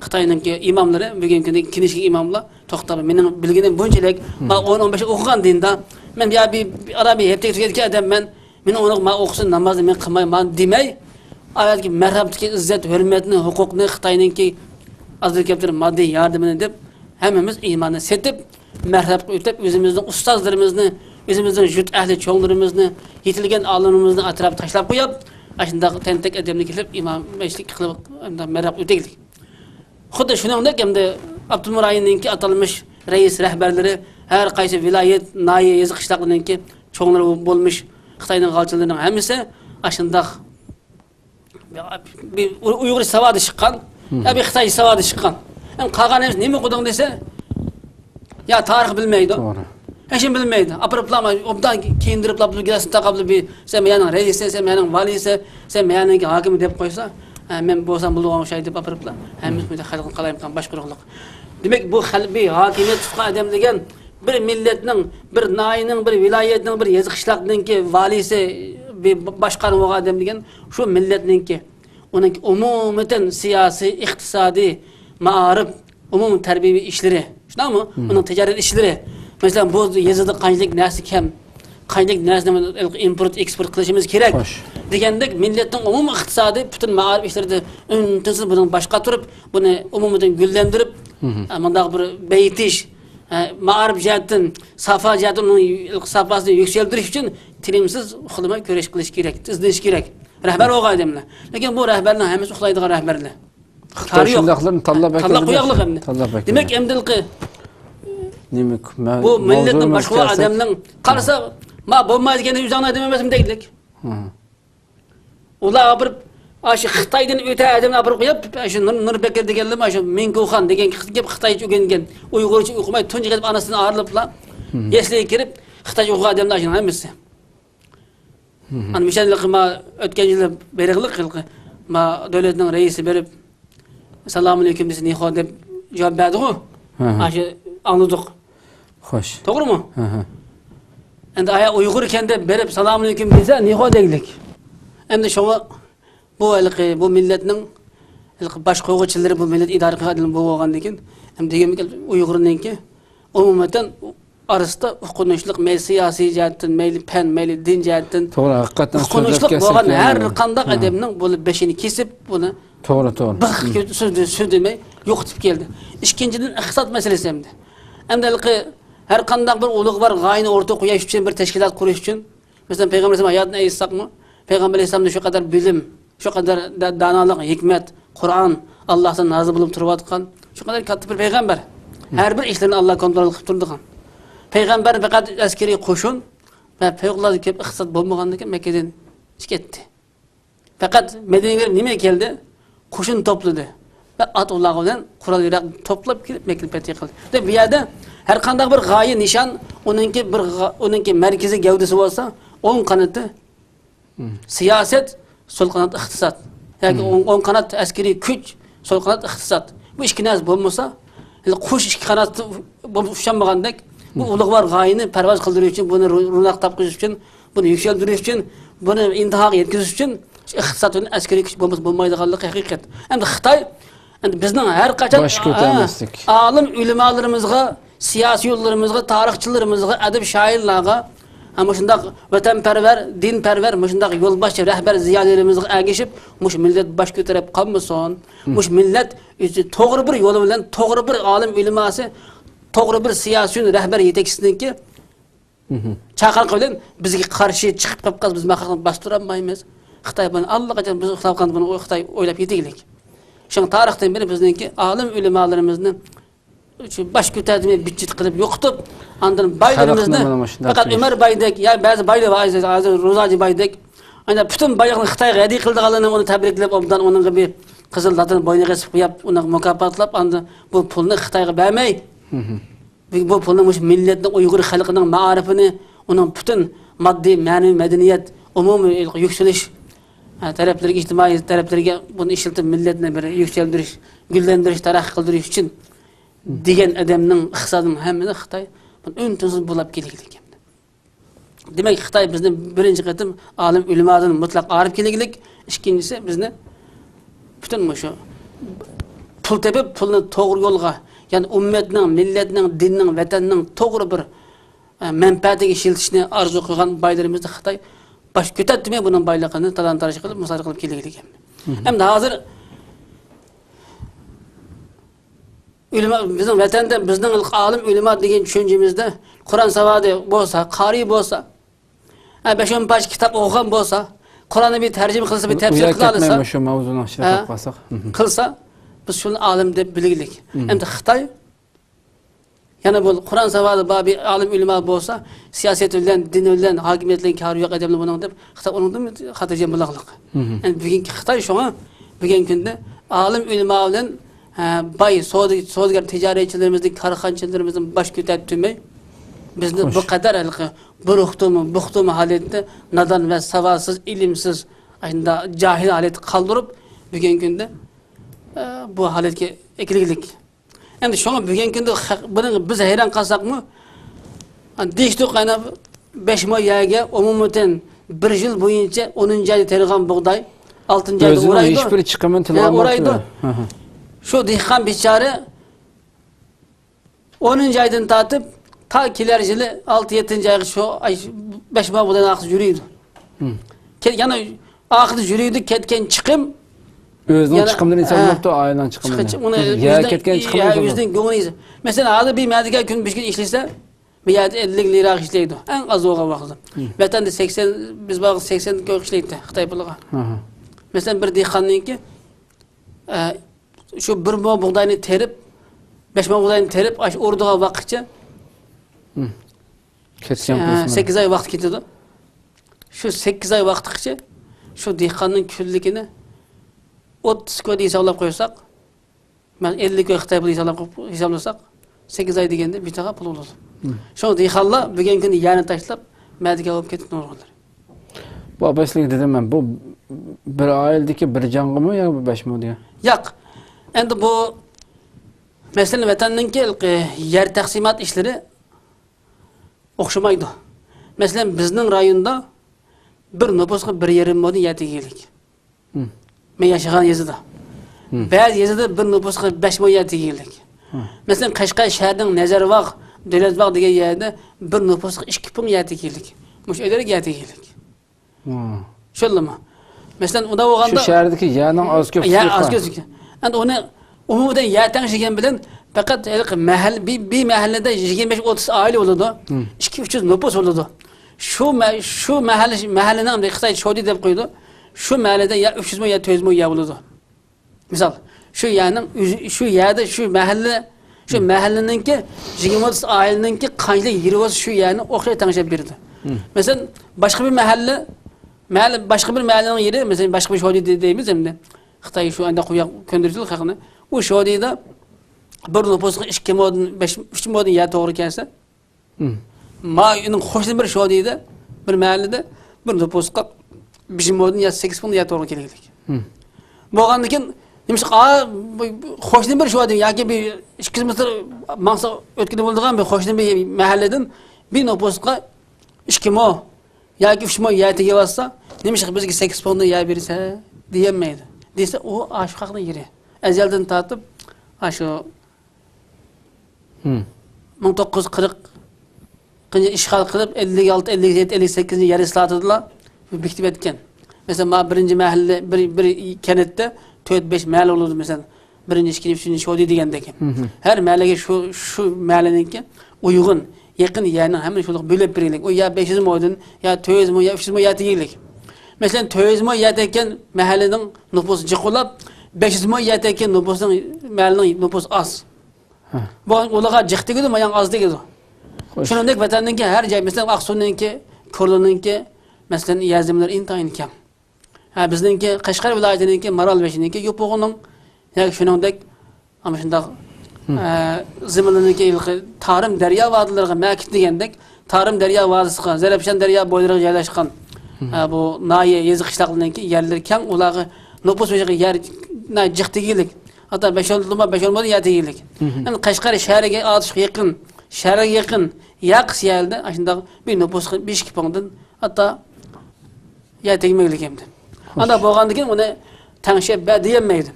Xitoyninki imomlari, bugungi kinishli imomlar to'xtab, mening bilganim bunchalik, men 10-15 o'qigan dinda, men ya bir arabiy heptek tugatgan odamman, men uni o'qisin, namozni men qilmayman demay, ayolga marhamatga izzat, hurmatni, huquqni Xitoyninki azilkaptir moddiy yordamini deb hammamiz iymonni setib, marhamat o'tib, o'zimizning ustozlarimizni, o'zimizning yurt ahli cho'nglarimizni, yetilgan olimlarimizni atrofga tashlab qo'yib, shunday tentak odamni kelib imomlik qilib, marhamat o'taylik. Xuddi shuningdek hamda Abdulmurayinninki atalmış reis rahbarlari har qaysi viloyat, noyi, yezib qishloqlarninki cho'nglari bo'lmish Xitoyning g'alchilarining hammasi ashundaq bir Uyg'ur savodi chiqqan, bir Xitoy savodi chiqqan. Ham qolganimiz nima o'qiding desa, ya tarix bilmaydi. Hech bilmaydi. Aprplama obdan kiyindirib lablugasini taqabli bir sen mening reisi, sen mening valisi, sen mening hokim deb qo'ysa, men bo'lsam bo'lgan o'shay deb apiriblar. Hammamiz bunday xalqni qalaymikan boshqaruqliq. Demak, bu qalbiy hokimiyat tutgan odam degan bir millatning, bir noyining, bir viloyatning, bir yezib qishloqninki valisi, bir boshqarib olgan odam degan shu millatninki. Uning umumiy siyosiy, iqtisodiy, ma'arif, umumiy tarbiyaviy ishlari, shundaymi? Uning tijorat ishlari. Masalan, bu yezida qanchalik narsa kam, qanchalik narsani import eksport qilishimiz kerak degandek millatning umumiy iqtisodiy butun ma'arif ishlarida untinsiz buni boshqa turib, buni umumiy gullantirib, bunday bir beytish, ma'arif jihatdan, safa jihatdan safasini yuksaltirish uchun tinimsiz xizmat ko'rish qilish kerak, izlash kerak. Rahbar bo'lgan odamlar. Lekin bu rahbarlar hammasi uxlaydigan rahbarlar. Xitoy shundaqlarni tanlab qo'yaqliq endi. Demak, emdilqi demak, bu millatning boshqa odamning qarasa, ma bo'lmaydigan o'zingni odam emasmi deylik. Ular bir Aşı Xitaydan öte adamlar bir qo'yib, aşı Nurbekir deganlar, aşı Minguxan degan gap Xitoycha o'rgangan, Uyg'urcha o'qimay tunji qilib anasidan ayriliblar. Esliga kirib Xitoycha o'qigan adamlar aşı hammasi. Ana mishallar ma o'tgan yili berig'lik qilqi ma davlatning raisi berib assalomu alaykum desa nixo deb javob berdi-ku. Aşı anladık. Xo'sh. To'g'rimi? Endi aya Uyg'ur ekan deb berib assalomu alaykum desa nixo deylik. Endi şoňa bu milletning baş qo'yguchilari bu millet idora qiladigan bo'lgandan keyin ham deganmi Uyg'urningki umumatan arasida huquqnishlik, mayli siyosiy jihatdan, mayli fan, mayli din jihatdan To'g'ri, haqiqatan huquqnishlik bo'lgan har qanday odamning bo'lib beshini kesib buni to'g'ri. Shu demay yo'qitib keldi. Ikkinchidan iqtisod masalasi hamda. Hamda her qanday bir ulug'var g'oyani o'rtaga qo'yish uchun bir tashkilot qurish uchun, masalan Payg'ambar alayhisalom hayotini aytsaqmi, Payg'ambar alayhisalomda shu qadar bilim, şu kadar danalık, hikmet, Kur'an, Allah'tan nazı bulup turvatkan, şu kadar kattı bir peygamber. Her bir işlerini Allah kontrol edip durduğun. Peygamber fakat askeri koşun ve peygamberler ki iqtisat bulmagandı ki Mekke'den çıketti. Fakat Medine'ye nime geldi? Koşun topladı. Ve Atullah olan kural Irak toplayıp gelip Mekke'nin fethi kıldı. Ve bir yerde her kandak bir gaye, nişan, onunki merkezi gövdesi olsa, onun kanıtı siyaset, sol kanat iqtisat. Yani on kanat askeri güç, sol kanat iqtisat. Bu iki naz bulmasa, kuş iki kanat uçanmagandek, bu ulug'var g'oyani parvoz qildirish uchun, buni runaq topqish uchun, buni yuksaltirish uchun, buni intihoga yetkazish uchun iqtisod bilan askeri kuch bo'lmaydiganligi haqiqat. Endi Xitoy, endi bizning har qachon olim ulamolarimizga, siyosiy yo'llarimizga, tarixchilarimizga, adab shoirlarga ama şundak vatanperver, dinperver, şundak yolbaşı, rehber ziyadelerimizle ergeşip, millet baş götürüp kalmasın, millet doğru bir yolu bilen, doğru bir alim ilması, doğru bir siyasi rehber yetekçisinden ki, çakal kılan bizge karşı çıkıp kapkaz, biz makakını bastıramayız. Xitay bunu Allah kaçan biz ıxtavkan bunu Xitay oylap yeteklik. Şimdi tarihten beri bizdenki alim ilmalarımızın baş götürmeye bütçet kılıp yokutup, andın baylarımızda fakat Ömer Baydek ya bazı baylar var, Rozaci Baydek, hani bütün bayrakını Xitay'a hediye kıldıqlarını onu tebriklep, ondan onun gibi kızıl latın boyuna kesip koyup, onu mükafatlayıp, andı bu pulunu Xitay'a vermey. Bu pulunu milletin Uygur halkının maarifini, onun bütün maddi, manevi, medeniyet, umumi yükseliş taraflarına, ictimai taraflarına bunu işiltip milletine bir yükseldiriş, güllendiriş, taraf kıldırış için diyen adamның iqtisodini hammasi Xitoy ön-tinsiz bo'lib kelganlik. Demak, Xitoy bizni birinchi qatim olim ulamadan mutlaq arif kelganlik, ikkinchisi bizni butun shu pul tepib, pulni to'g'ri yo'lga, ya'ni ummatning, millatning, dinning, vatanning to'g'ri bir manfaatiga ishlatishni orzu qilgan baylarimizni Xitoy bosh ko'tartmay buning bayligini talon-taroj qilib, musodara qilib kelganlik. Endi hozir bizim vatanda bizning alim ulamo degan tushunchimizda Qur'on savodi bo'lsa, qori bo'lsa, 5-10 paj kitob o'qigan bo'lsa, Qur'onni bir tarjima qilsa, bir tafsir qila olsa, shu mavzuni ochib qolsak, qilsa, biz shuni alim deb bilaylik. Endi Xitoy yana bu Qur'on savodi babi alim ulamo bo'lsa, siyosat bilan, din bilan, hokimiyat bilan kari yo'q adamlar buning deb Xitoy undan xotirjam bo'laqliq. Endi bugungi Xitoy shunga bugungi kunda alim ulamo bilan bay, soğudgar ticaretçilerimizin, karxançilerimizin baş götürtmey, bizni bu kadar buxtumu halette nadan ve savasız, ilimsiz, cahil haleti kaldırıp bugün günde bu haletke eklilik. Yani şu an bugün günde bunu biz hayran kalsak mı? Değiştik yani 5 Maya'ya umumuten bir yıl boyunca 10. ayda tergan buğday, 6. ayda oraydı. Hiçbir çıkımın tılgamaktı. Şu dihkan biçare 10. aydan tatıp ta kilercili 6-7. ay şu 5 buğdayın aksı yürüydü. Yani aklı yürüydü, ketken çıkım. Özünün çıkımdan insan yoktu, ayından çıkımdan. Ya ketken çıkımdan. Yüzden göğünüyüz. Mesela adı bir medika gün bir gün işlese bir yerde 50 lira işleydi. En az oğa vakıdı. Vatan da 80, biz bakı 80 gök işleydi Xitay buluğa. Mesela bir dihkanın ki şu bir buğdayını terip, 5 buğdayını terip, orduğa vakitçe 8 ay vakit gidiyordu. Şu 8 ay vakitçe şu dihkanın küllikini 30 kun hesaplab qo'ysak, men 50 kun Xitoy puli hesaplasak, 8 oy deganda bitaga pul bo'ladi. Shu dehqonlar bugungi kuni yana tashlab, madiga olib ketib nurg'onlar. Bu abeslik dedim ben. Bu bir aildeki bir canlı mı ya bu 5 mi diye? Yo'q. Endi bu masalan vatanninki yer taqsimot ishlari o'xshamaydi. Masalan bizning rayonda bir nüfusga 1,5 million yer tegilik. Men yashagan yezida. Ba'zi yezida bir nüfusga 5 million yer tegilik. Masalan Qashqar shahrining Nazarbog', Davlatbog' degan yerda bir nüfusga 2 million yer tegilik. Mush ederga yer tegilik. Şöylemi? Mesela o da o anda... Şu şehirdeki yerden az köp yer az köp. Yani onu umumdan yer tanışırken bilen fakat bir mahallede 25-30 aile olurdu. 200-300 nüfus olurdu. Şu mahallenin de kısa şodi deyip koydu. Şu mahallede ya 300 mi ya 400 mi ya olurdu. Misal şu yerde şu mahalleninki 20-30 aileninki kaçlı yeri olsa şu yerini okşaya tanışıp birdi. Mesela başka bir başka bir mahallenin yeri, mesela başka bir şodi dediğimiz hem de Xitay şu anda köndürücülük hakkında. O şodide bir nüfusga 2 milyon 3 milyon yer doğru gelse ma'yının hoşlu bir şodide bir mahallede bir nüfusga 5 milyon ya 8 milyon yer doğru gelecek. Boğandan keyin nimisi hoşlu bir şodide yoki bir 2 metr maqsa o'tkini bo'lgan bir hoşlu bir mahalleden bir nüfusga 2 milyon yoki 3 milyon yer tegib olsa, nimisi bizga 8 milyon yer bersa diyemeydi. Dese o aşk hakkında yeri. Ezelden tartıp aşu 1940 işgal kılıp 56, 57, 58 yer ıslatıdılar. Biktip etken. Mesela birinci mahalle bir kenette 4-5 mahalle olurdu mesela. Birinci, ikinci, üçüncü şodi degendeki. Her mahallege şu mahalleninki uygun, yakın yerine hemen şuluk bölüp birilik. O ya 500 milyon, ya 400 milyon, ya 300 milyon ya tegilik. Mesela 400 milyon yer tekken mahallenin nüfusu cıkılap 500 milyon yer tekken mahallenin nüfusu az. Bu olağa cıktı gidiyor ama az değil gidiyor. Şunun vatanınki her şey mesela Aksu'nunki, Kurlu'nunki mesela yazımlar intayın kam. Bizninki Qashqar viloyatininki Maral Beşininki yo'qo'g'inin yani shuningdek ama shundoq zimininki Tarim daryo vodilariga makit degandek Tarim daryo vodisiga Zarafshan daryo bo'ylariga joylashgan bu Naye yezi qishloqlarninki yerlar kang ularga nüfus yer jiqtigilik hatta 5 olmadı yer tegilik. Yani Qashqar shahriga yaqin şehre yakın yaqs yerde aslında bir nüfus 5 kipondan hatta yer tegmeylik emdi. Anda boğandı ki onu tanışıp diyemeydi.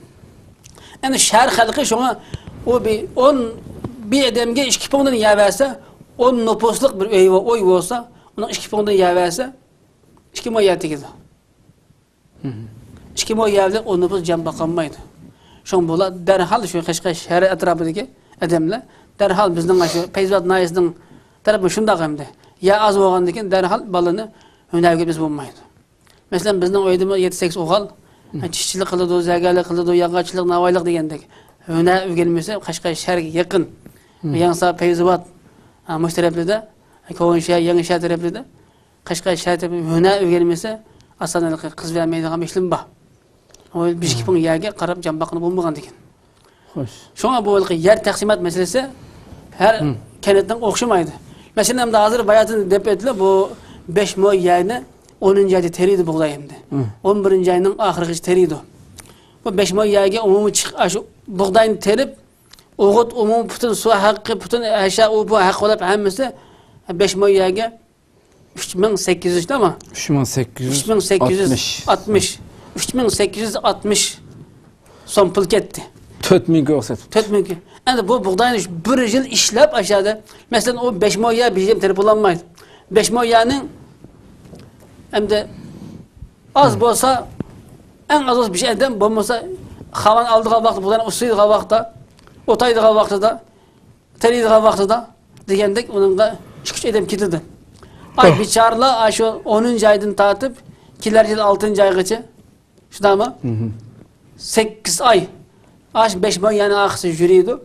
Yani şehir halkı şuna o bir adamga 2 kipondan yer verse 10 nüfusluk bir oy olsa ona 2 kipondan yer verse 2 milyon yer tegdi. 2 milyon yerde o nüfus cem bakanmaydı. Şun bola derhal şu Qashqar şehri etrafındaki adamlar derhal bizning shu Peyzvat Nayizning tarafı shundaq hamda ya az bo'lgandan keyin derhal balani hünavga biz bo'lmaydi. Mesela bizning uyda 7-8 o'g'il tishchilik qiladi, zagalik qiladi, yog'ochchilik, navoiylik degandek. Hunar o'rganmasa Qashqar shahriga yaqin Yansa Peyzvat mushtaraflarda, Ko'nshah, Yangi shahar taraflarda Qashqar shahrida hunar o'rganmasa asanalik qiz bermaydigan ishlim bor. O 5 pun yerga qarab jambaqini bo'lmagan ekan. Xo'sh. Şuna bu yer taqsimot meselesi her kenetden o'xshamaydi. Mesela hem de hazır bayatını dep etdiler bu 5 milyon yerni 10. ayda teriydi buğday endi. 11. ayının ahirgi teriydi. Bu 5 milyon yerga umumi shu buğdayni terip o'g'it umum butun suv haqqi, butun asha bu haq olib hammasi 5 milyon yerga 3800 tamam. 3860 son pul ketdi. 4000 görsat. 4000. Yani bu buğdayını bir yıl işlep aşağıda. Mesela o 5 milyon yer bizim terip olanmaydı. 5 milyon yerinin hem de az olsa en az olsa bir şeyden bulmasa havan aldığı vakti buğdayını usuyduğu vakti otaydığı vakti da teriydiği vakti da diyendek onun da çıkış edem gitti. Ay biçarla şu 10. aydan tartıp kiler yıl 6. ay geçe. Şuna mı? 8 ay. Aş 5 milyon yani akısı jüriydi.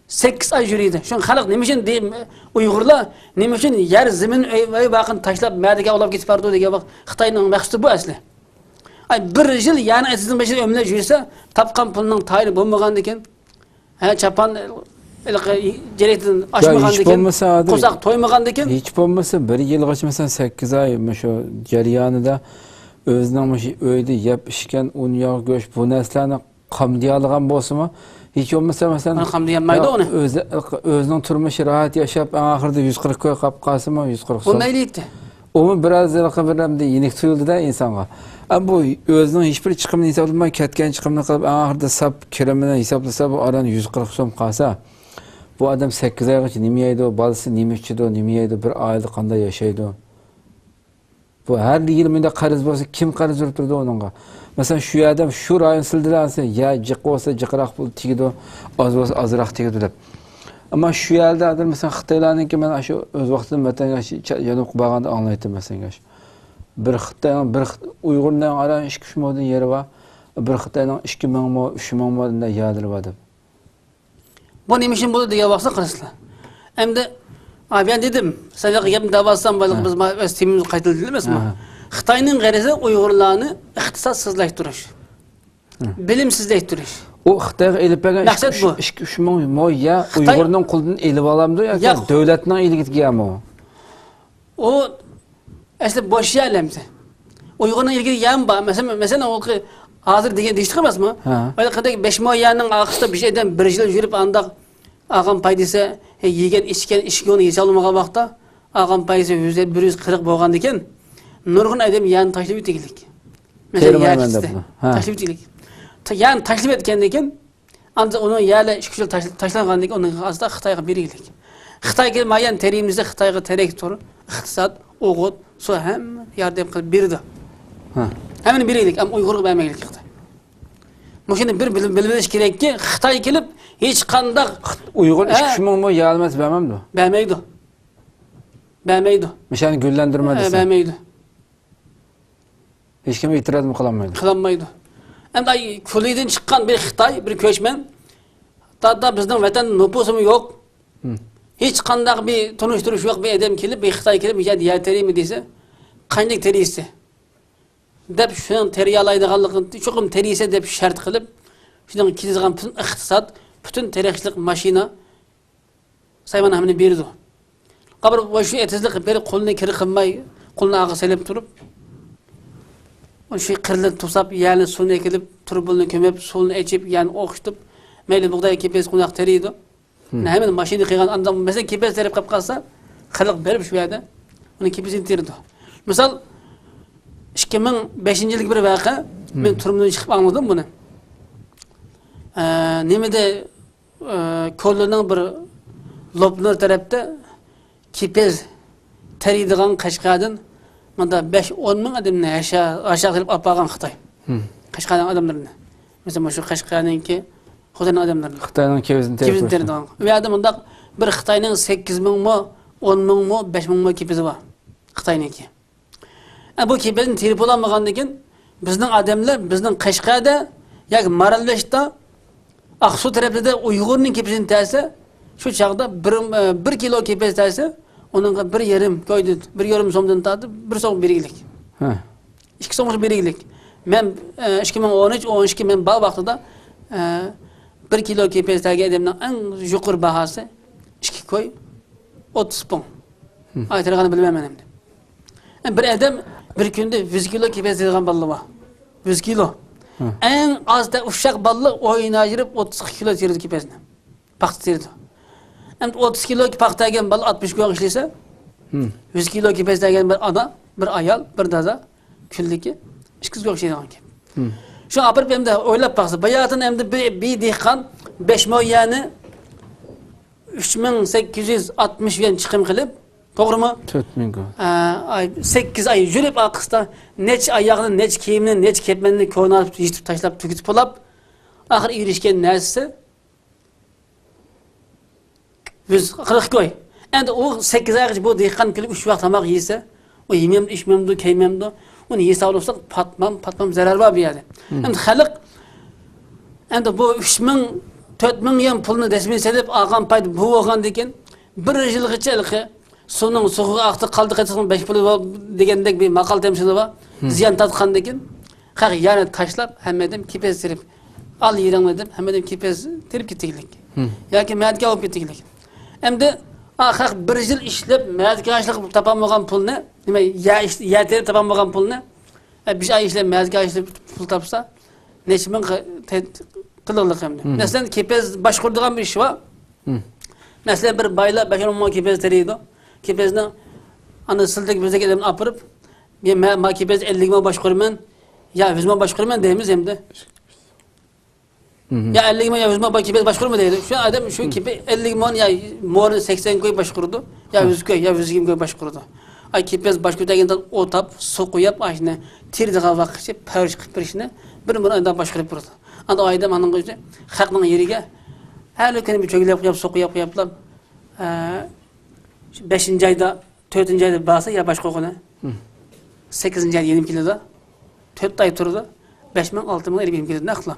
8 ay jüriydi. Şun halk nimişin deyim Uygurlar nimişin yer zemin ve bakın taşlap merdeke olab gitip bardı dege bak Xitayning maqsadi bu asli. Ay bir yıl yani etizin başında ömle jürse tapkan pulunun tayini bulmagan diken. Ha çapan gerektin açmagan diken. Kosak toymagan diken. Hiç olmasa bir yıl geçmesen 8 ay şu jarayanida özünün öyde yap işken un yağ göç bu neslerini qamdiyalıgan bolsa hiç olmasa mesela qamdiyanmaydı onu. Özünün turmuşu rahat yaşap ahırda 140 koy qap qasımı 140. O neyliydi? O biraz yılqı yenik tuyuldu da insanga. Ama bu özünün hiçbir çıkımını hesaplamay ketken çıkımını qılıp ahırda sap kiremini hesaplasa bu aran 140 so'm qalsa bu adam 8 aygacha nima yeydi o, balası nima ichidi o, nima yeydi, bir oyda qanday yashaydi o. Bu her yıl menda qarz bo'lsa kim qarz urib turdi onunga? Mesela şu adam şu rayon sildilansa ya jiq bo'lsa jiqroq pul tegdi o, az bo'lsa azroq tegdi deb. Ama şu yerde adam mesela Xitoylarniki men shu o'z vaqtida vatangash yanib qolganda anglaydim mesela. Bir Xitoyning bir Uyg'urning aran 2-3 modin yeri var. Bir Xitoyning 2000 mo 3000 modinda yerleri var deb. Bu neymiş için bunu diye baksa kırısla. Hem de abi ben dedim, sadece yapım davasından balık biz vestimimiz kayıtlı mi? Xitayning g'arisi Uyg'urlarni iqtisodsizlashtirish, bilimsizlashtirish. O Xitoyga elib bergan 2-3 ming mo ya Uyg'urning qulidan elib olamdi yoki davlatning ilgitigami o? O aslında boş yerlemdi. Uyg'urning ilgili yam bor. Mesela o ki hazır degan deyishdi emasmi? Öyle kadar 5 mo yanning aqishda bir şeyden bir yil yurib anda ağam paydası yegan içkioni yesalmagan vaqtda ağam paydası 140 bo'lgan ekan. Nurg'un adam yani taklif etgilik. Mesela yerkiste. Taklif etgilik. Yani taklif etken ekan, ancak onu yerle 2 yil tashlagan ekan, onun aslında Xitoyga bergilik. Xitoyga mayan terimizde Xitoyga terek tur, iqtisod, o'g'it, su ham yordam qilib berdi. Hemen bergilik, ama Uyg'urga bermaylik Xitoy. Mushuni bir bilish kerakki, Xitoy kelib hech qanday Uyg'ur 2-3 ming mo yalmas bermamdi. Bermaydi. Bermaydi. Mishani gullandirma desa. Bermaydi. Hech kim e'tiroz qilolmaydi. Qilolmaydi. Endi Kuliydan chiqqan bir Xitoy, bir ko'chman. Hatta bizning vatan nüfusimiz yo'q. Hech qanday bir tunishtirish yo'q bir odam kelib, bir Xitoy kelib, "Ya diye terimi" desa, qanday terisi? Deb shuni teriyalaydiganligini, cho'qim terisi deb shart qilib, shundan kizgan bütün iqtisod, bütün tarixchilik mashina sayman hamini berdi. Qabr bu shu etizlik beri qo'lini kir qilmay, qo'lini og'i selib turib, o şey qirlib to'sab, yani suvni ekilib, turbulni ko'mib, suvni ichib, yani o'qitib, mayli bug'doy kepes qo'noq teriydi. Hemen mashina qilgan odam mesela kepes terib qolib qolsa, qiliq berib shu yerda uni kepesini terdi. Misol 2005-yillik bir voqea, men turumdan chiqib angladim buni. Nimada ko'lning bir loblar tarafda kepes teriydigan Qashqardan manda 5-10 ming odamni aşağı qilib apag'an Xitoy. Qashqardan odamlarni. Mesela shu Qashqarninki Xo'janing odamlarni. Xitoyning kepesini terdi. Ve adam unda bir Xitoyning 8 ming mo, 10 ming mo, 5 ming mo kepesi var. Xitoyniki. Bu kepesini terib olamagandan keyin bizning odamlar bizning Qashqarda yoki Maralbeshda Aqsu tarafida Uyg'urning kepesini tersa, şu chaqda 1 kilo kepes tersa, onunla 1,5 koydu, 1,5 so'mdan tatib 1 so'm bergilik. 2 so'm bergilik. Men 2013-12 men bal vaqtida 1 kilo kepesdagi adamning eng yuqori bahasi 2 koy 30 pon. Aytırganı bilmem endi. Bir adam bir kunda 100 kilo kepes yig'gan balli bor. 100 kilo. En azda uşak balli o'ynayirib 32 kilo terdi kepesini. Paxta terdi. Endi 30 kilo paxta ekan bal 60 kun ishlasa, 100 kilo kepes degan bir ana, bir ayol, bir daza kunligi 2 kun ishlaydigan ekan. Şu apirib endi o'ylab baqsa, bayatın endi bir dehqon 5 moyani 3860 yuan chiqim qilib, to'g'rimi? 4000 kun. 8 ay yurib aqista nech oyog'ini, nech kiyimini, nech kepmanini ko'nalib, yitib tashlab, tugitib olib, axir erishgan narsasi 140 koy. Endi o 8 aygacha bu dehqon kelib 3 vaqt tomoq yesa, o yememdi, içmemdi, keymemdi, uni yesa olsak patmam zarar var bu yerda. Endi xalq endi bu 3000 4000 yuan pulni rasmiy selib olgan payt bu bo'lgandan keyin 1 yilgacha suvning sug'iga aqti qaldi qaytsin 5 puli degandek bir maqol temsili bor. Ziyon tatgandan keyin Kalk yani taşlap hem dedim kipez tirip al yirem dedim hem dedim kipez tirip gittiklik. Ya ki medike alıp gittiklik. Hem de kalk bir yıl işlep medike açlık tapamagan pul ne? Nime ya terip tapamagan pul ne? Bir ay işlep medike açlık pul tapsa neçimin kılırlık hem de. Mesela kipez başkurduğun bir iş var. Mesela bir bayla 5-10 kipez teriydi. Kipezden ana sıldık bize gidelim apırıp ma kipez 50 ma başkurmen ya 100 ma başkurmen deyimiz hem de. Ya 50 ma ya 100 ma kipez başkurma deydi. Şu adam şu kipe 50 ma ya mor 80 koy başkurdu. Ya 100 koy ya 120 koy başkurdu. Ay kipez başkurdaginden otap su koyup aşne tirdiğe vakti pörüş kıpırışını bir aydan başkurup durdu. Anda ayda anın gözü halkның yeriga her ülkenin bir çögülep koyup su koyup 5. ayda 4. ayda basa ya başka konu. 8. ayda 20 kiloda 4 ay turdu. 5.000 6.000 20 kiloda nakla.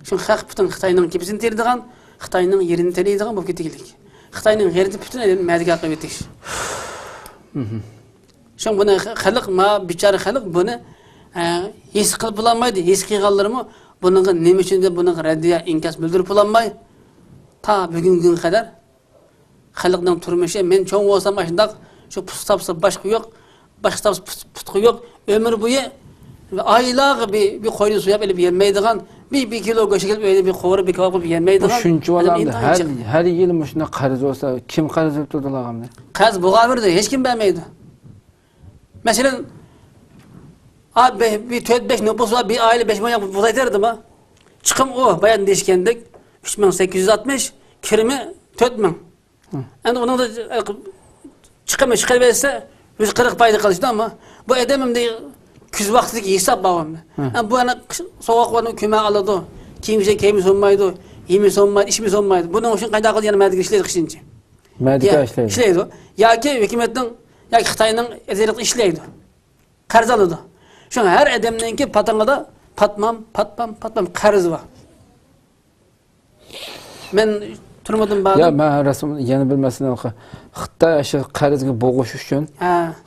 Şu halk bütün Xitayning kipesini terdigan, Xitayning yerini terdigan bu ketkilik. Xitayning yerini bütün elin medika qıyıtiş. Şu bunu halk ma biçare halk bunu his qilib bulanmaydı. His qilganlarımı bunun nima üçün de bunun reddiya inkas bildirip bulanmay. Ta bugün gün kadar halkның turmuşu men çoğun olsam aşındaq şu pustapsa başka yok. Başka putku yok. Ömür boyu aylar bir koyunu suya elip yenmeydigan bir kilo göçe gelip öyle bir kovru bir kavga bir yenmeydigan. Şunçu olamdı. Her yıl muşuna qarız olsa kim qarız öp durdular gamne? Qarız buğa verdi. Hiç kim vermeydi. Mesela abi bir 4-5 nüfus var bir aile 5 milyon buğday derdi mi? Çıkım o bayan değişkendik 3860 kirimi 4000. Yani onun da çıkarıverse 140 payda kalıştı ama bu edemem de küz vaktideki hesap bağım. Yani bu ana soğuk var küme aladı. Kimse kemiz olmaydı, yemiz olmaydı, işimiz olmaydı. Bunun için kayda kaldı yani medika işleydi kışınca. Medika işleydi. İşleydi. Ya ki hükümetin ya ki Xitayning ezelikli işleydi. Qarz aldı. Şu her edemden ki patangada patmam qarz var. Men turmadım bağlı. Ya ben rasım yeni bilmesine Xitay aşı qarzga boğuş üçün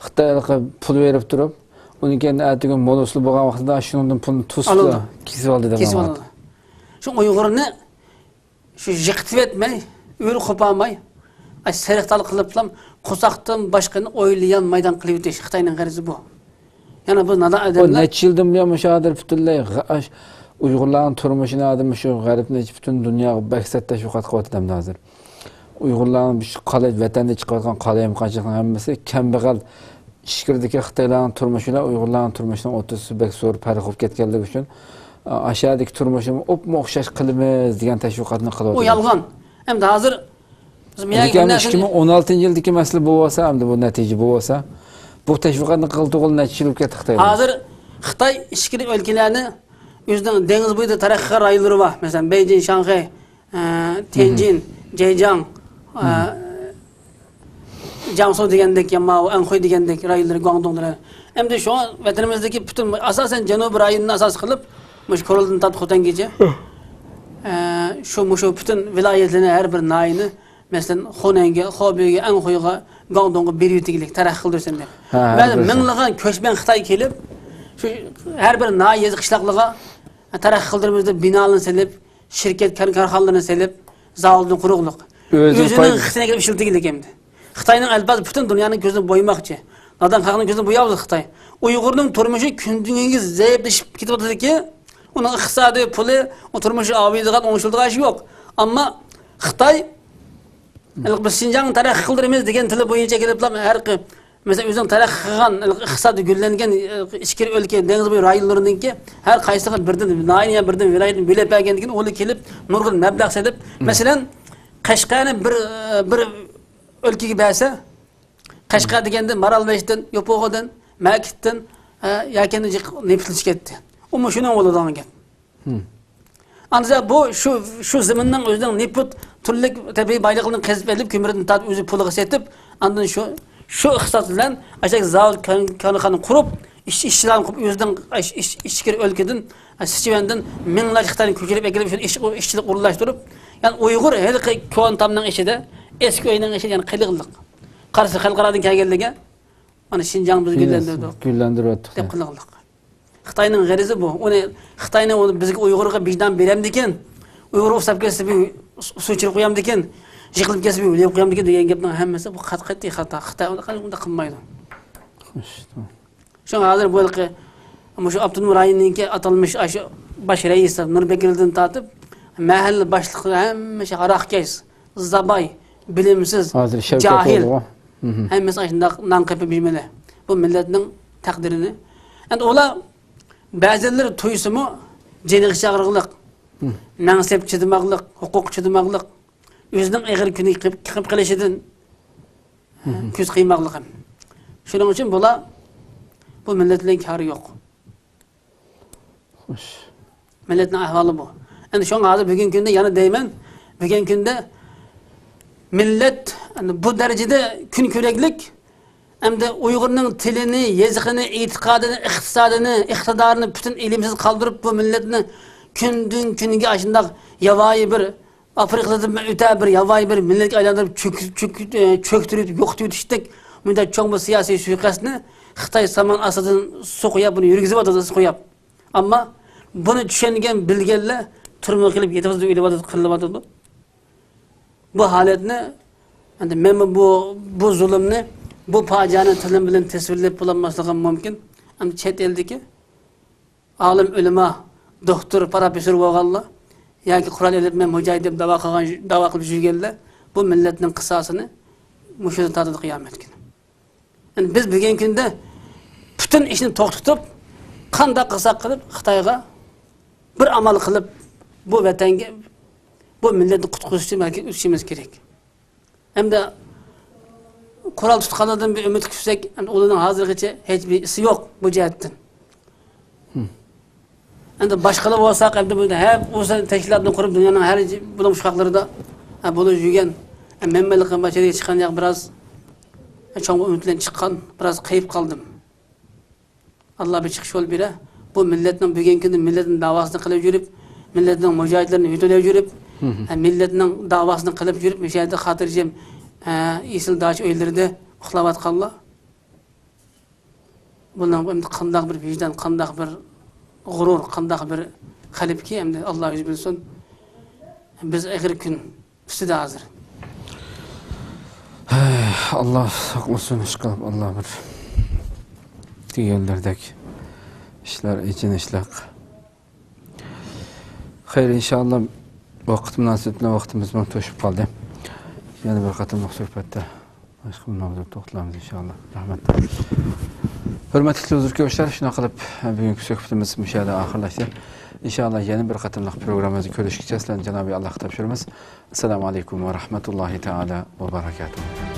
Xitayga pul verip durup onu kendi ertesi moluslu boğan vaxtında şunun pulunu tuzla kesip aldı da. Kesip aldı. Şu Uygur'unu şu jıqtib etmey, ürü kopamay. Ay seriktalı kılıplam kusaqtan başkanı oylayan maydan qilib öteş Xitayning qarzı bu. Yani bu nada adamlar. O neçə ildir biliyor müşahidir bütünlüğü Uygurların turmuşunu adım şu garipne bütün dünya baksatda şu qat qovat adamlar hazır. Uygurların bir qalay vatanda çıxargan qalayım qaçıqın hammasi kambag'al işkirdiki Xitayların turmuşuyla Uygurların turmuşunun 30 bek zor farq olib ketganligi uchun aşağıdaki turmuşum opma o'xshash qilimiz degan tashviqotni qilyapti. O yalğan. Hem de hazır bizim yani 2016-yildagi masala bu bo'lsa, hamda bu natija bu bo'lsa, bu tashviqotni qildiğil natija ketdi Xitoy. Hazır Xitoy ichki ülkelerini özünün deniz boyu tarixi rayları var. Mesela Beijing, Şanghay, Tianjin, Zhejiang, Jiangsu degandek, Mao, Anhui degandek rayları, Guangdong'lar. Hem de şu an vatanımızdaki bütün asasen Janub rayını asas kılıp muş Koruldan tatbikattan geçe. Şu bütün vilayetlerine her bir nayını mesela Hunan'ga, Hubei'ga, Anhui'ga, Guangdong'a bir yürütüklük tarih kıldırsan der. Ben minliğen köçmen Xitay kelip şu her bir nay yazı qışlaqlığa tarih kıldırımızda binalını selip, şirket karxanalarını selip, zavodun quruqluq. Özünün Xitayga kelip işiltigilik emdi. Xitayning albatta bütün dünyanın gözünü boymakçı. Nadan xalqning gözünü boyabdı Xitay. Uygurning turmuşu kündüngüz zayıflaşıp ketip atadi ki, onun iqtisadi puli, o turmuşu aviydigan, oңşuldigan iş yok. Ama Xitay biz Şinjan'ın tarih kıldırımız degen tili boyunca kelip her mesela özün tarih qilgan iqtisadi gullangan ichki ülke deniz boyu rayonlaridan ki her qaysiga birden nayniya birden vilayetini bilep bergandan keyin onu kelip nurgul mablag' selip mesela Qashqarni bir ülkege bersa Qashqar deganda Maralbeshdan, Yopoqodan, Makitdan yakeni nefslish ketdi. O şunun oladan gap. Anca bu şu zamandan özünden nefut turlik tabii baylıqlarını qazib elib kömürden tat özü pulga setip andan şu iqtisod bilan aşağı zavod kanxanı qurup işçilerin qurup özünden ichki ülkeden Sichivandan minglash Xitoyni ko'chirib kelib shu ishchilik urullashtirib yani Uyg'ur her kontamning ichida eski oyning ichida yani qiliqliq qarshi xalqaradan kelganligi mana Şinjan biz gullandirdi. Gullandiryapti. Deb qiliqliq. Xitoyning g'arizi bu. Uni Xitoyning onu bizga Uyg'urga vijdon beramdikan, Uyg'ur o'sab kelsa bir suchirib qo'yamdikan, yig'ilib kelsa bir o'lib qo'yamdikan degan gapning hammasi bu qat'iy xato. Xitoy unda qilmaydi. Şoň hazır bu ýylky şu Abdunur raýonunyňki atalmış aşı baş reis Nurbekirden tatyp mahalle başlygy hemmesi harakkeş, zabay, bilimsiz, jahil. Hemmesi aşynda nan kapy bilmeli. Bu milletning takdirini. Endi ola bäzileri tuýsumy jenig çagyrgylyk, mansep çydymaglyk, hukuk çydymaglyk, özüniň eger küni kıp kılışydan küz kıymaglyk. Şonuň üçin bu milletin kârı yok. Hoş. Milletin ahvalı bu. Yani şu an hazır bugün günde yana değmen, bugün günde millet yani bu derecede kün küreklik hem de Uygur'un tilini, yazıkını, itikadını, iktisadını, iktidarını bütün ilimsiz kaldırıp bu milletini kündün künüge aşında yavayı bir Afrika'da öte bir yavayı bir millet aylandırıp çöktürüp yok tutuştuk. Müddet çok bu siyasi suikastını Xitay saman asadın soğuyap bunu yürgizip atada soğuyap. Ama bunu düşüngen bilgenler turma kılıp yetimizde öyle atada kılıp atada. Bu haletini yani men bu zulümni bu facianın tilim bilen tesvirlep bulanmaslığı mümkün. Ama chet eldeki alim ulema, doktor, profesör bolganlar yoki Qur'an ilmi mujahid dep dawa qilib жүрgenler bu milletin kısasını muşu tadı kıyamet günü. Yani biz bugün günde bütün işini to'xtatib, qanday qilsak qilib Xitoyga bir amal qilib bu vatanga, bu milletni qutqizish uchun o'tishimiz kerak. Hamda Qural tutqanlardan bir umid kutsak, ularning hozirgacha hech bir isi yo'q bu jihatdan. Endi boshqalar bo'lsak, endi bu hep o'sha tashkilotni qurib dunyoning har bulam shuhaqlarida bo'lib yurgan menmalik bashariy chiqqan yoq biroz çoğun ümitlen çıkan, biraz kayıp kaldım. Allah bir çıkış yol bire. Bu milletin bugünkü milletin davasını kılıp yürüp, milletin mücahitlerini hütüleyip yürüp, milletin davasını kılıp yürüp, müşahede hatırcım İsil Dağış öylerde uxlavat kallar. Bundan kandak bir vicdan, kandak bir gurur, kandak bir kalip ki hem de Allah yüz bilsin. Biz ahir gün üstüde hazır. Allah saklasın işgal Allah bir tüyellerdeki işler için işlek. Hayır inşallah vakit münasebetine vaktimiz toşup kaldı. Yani bir katılmak sohbette başka bir mevzuda toxtalamız inşallah. Rahmetler. Hürmetli özürkevişler, şuna kalıp bugünkü sohbetimiz müşahede ahirleşti. İnşallah yeni bir katılmak programımızı görüşeceğiz. Cenab-ı Allah tapşırımız. Esselamu Aleyküm ve Rahmetullahi Teala ve Berekatuhu.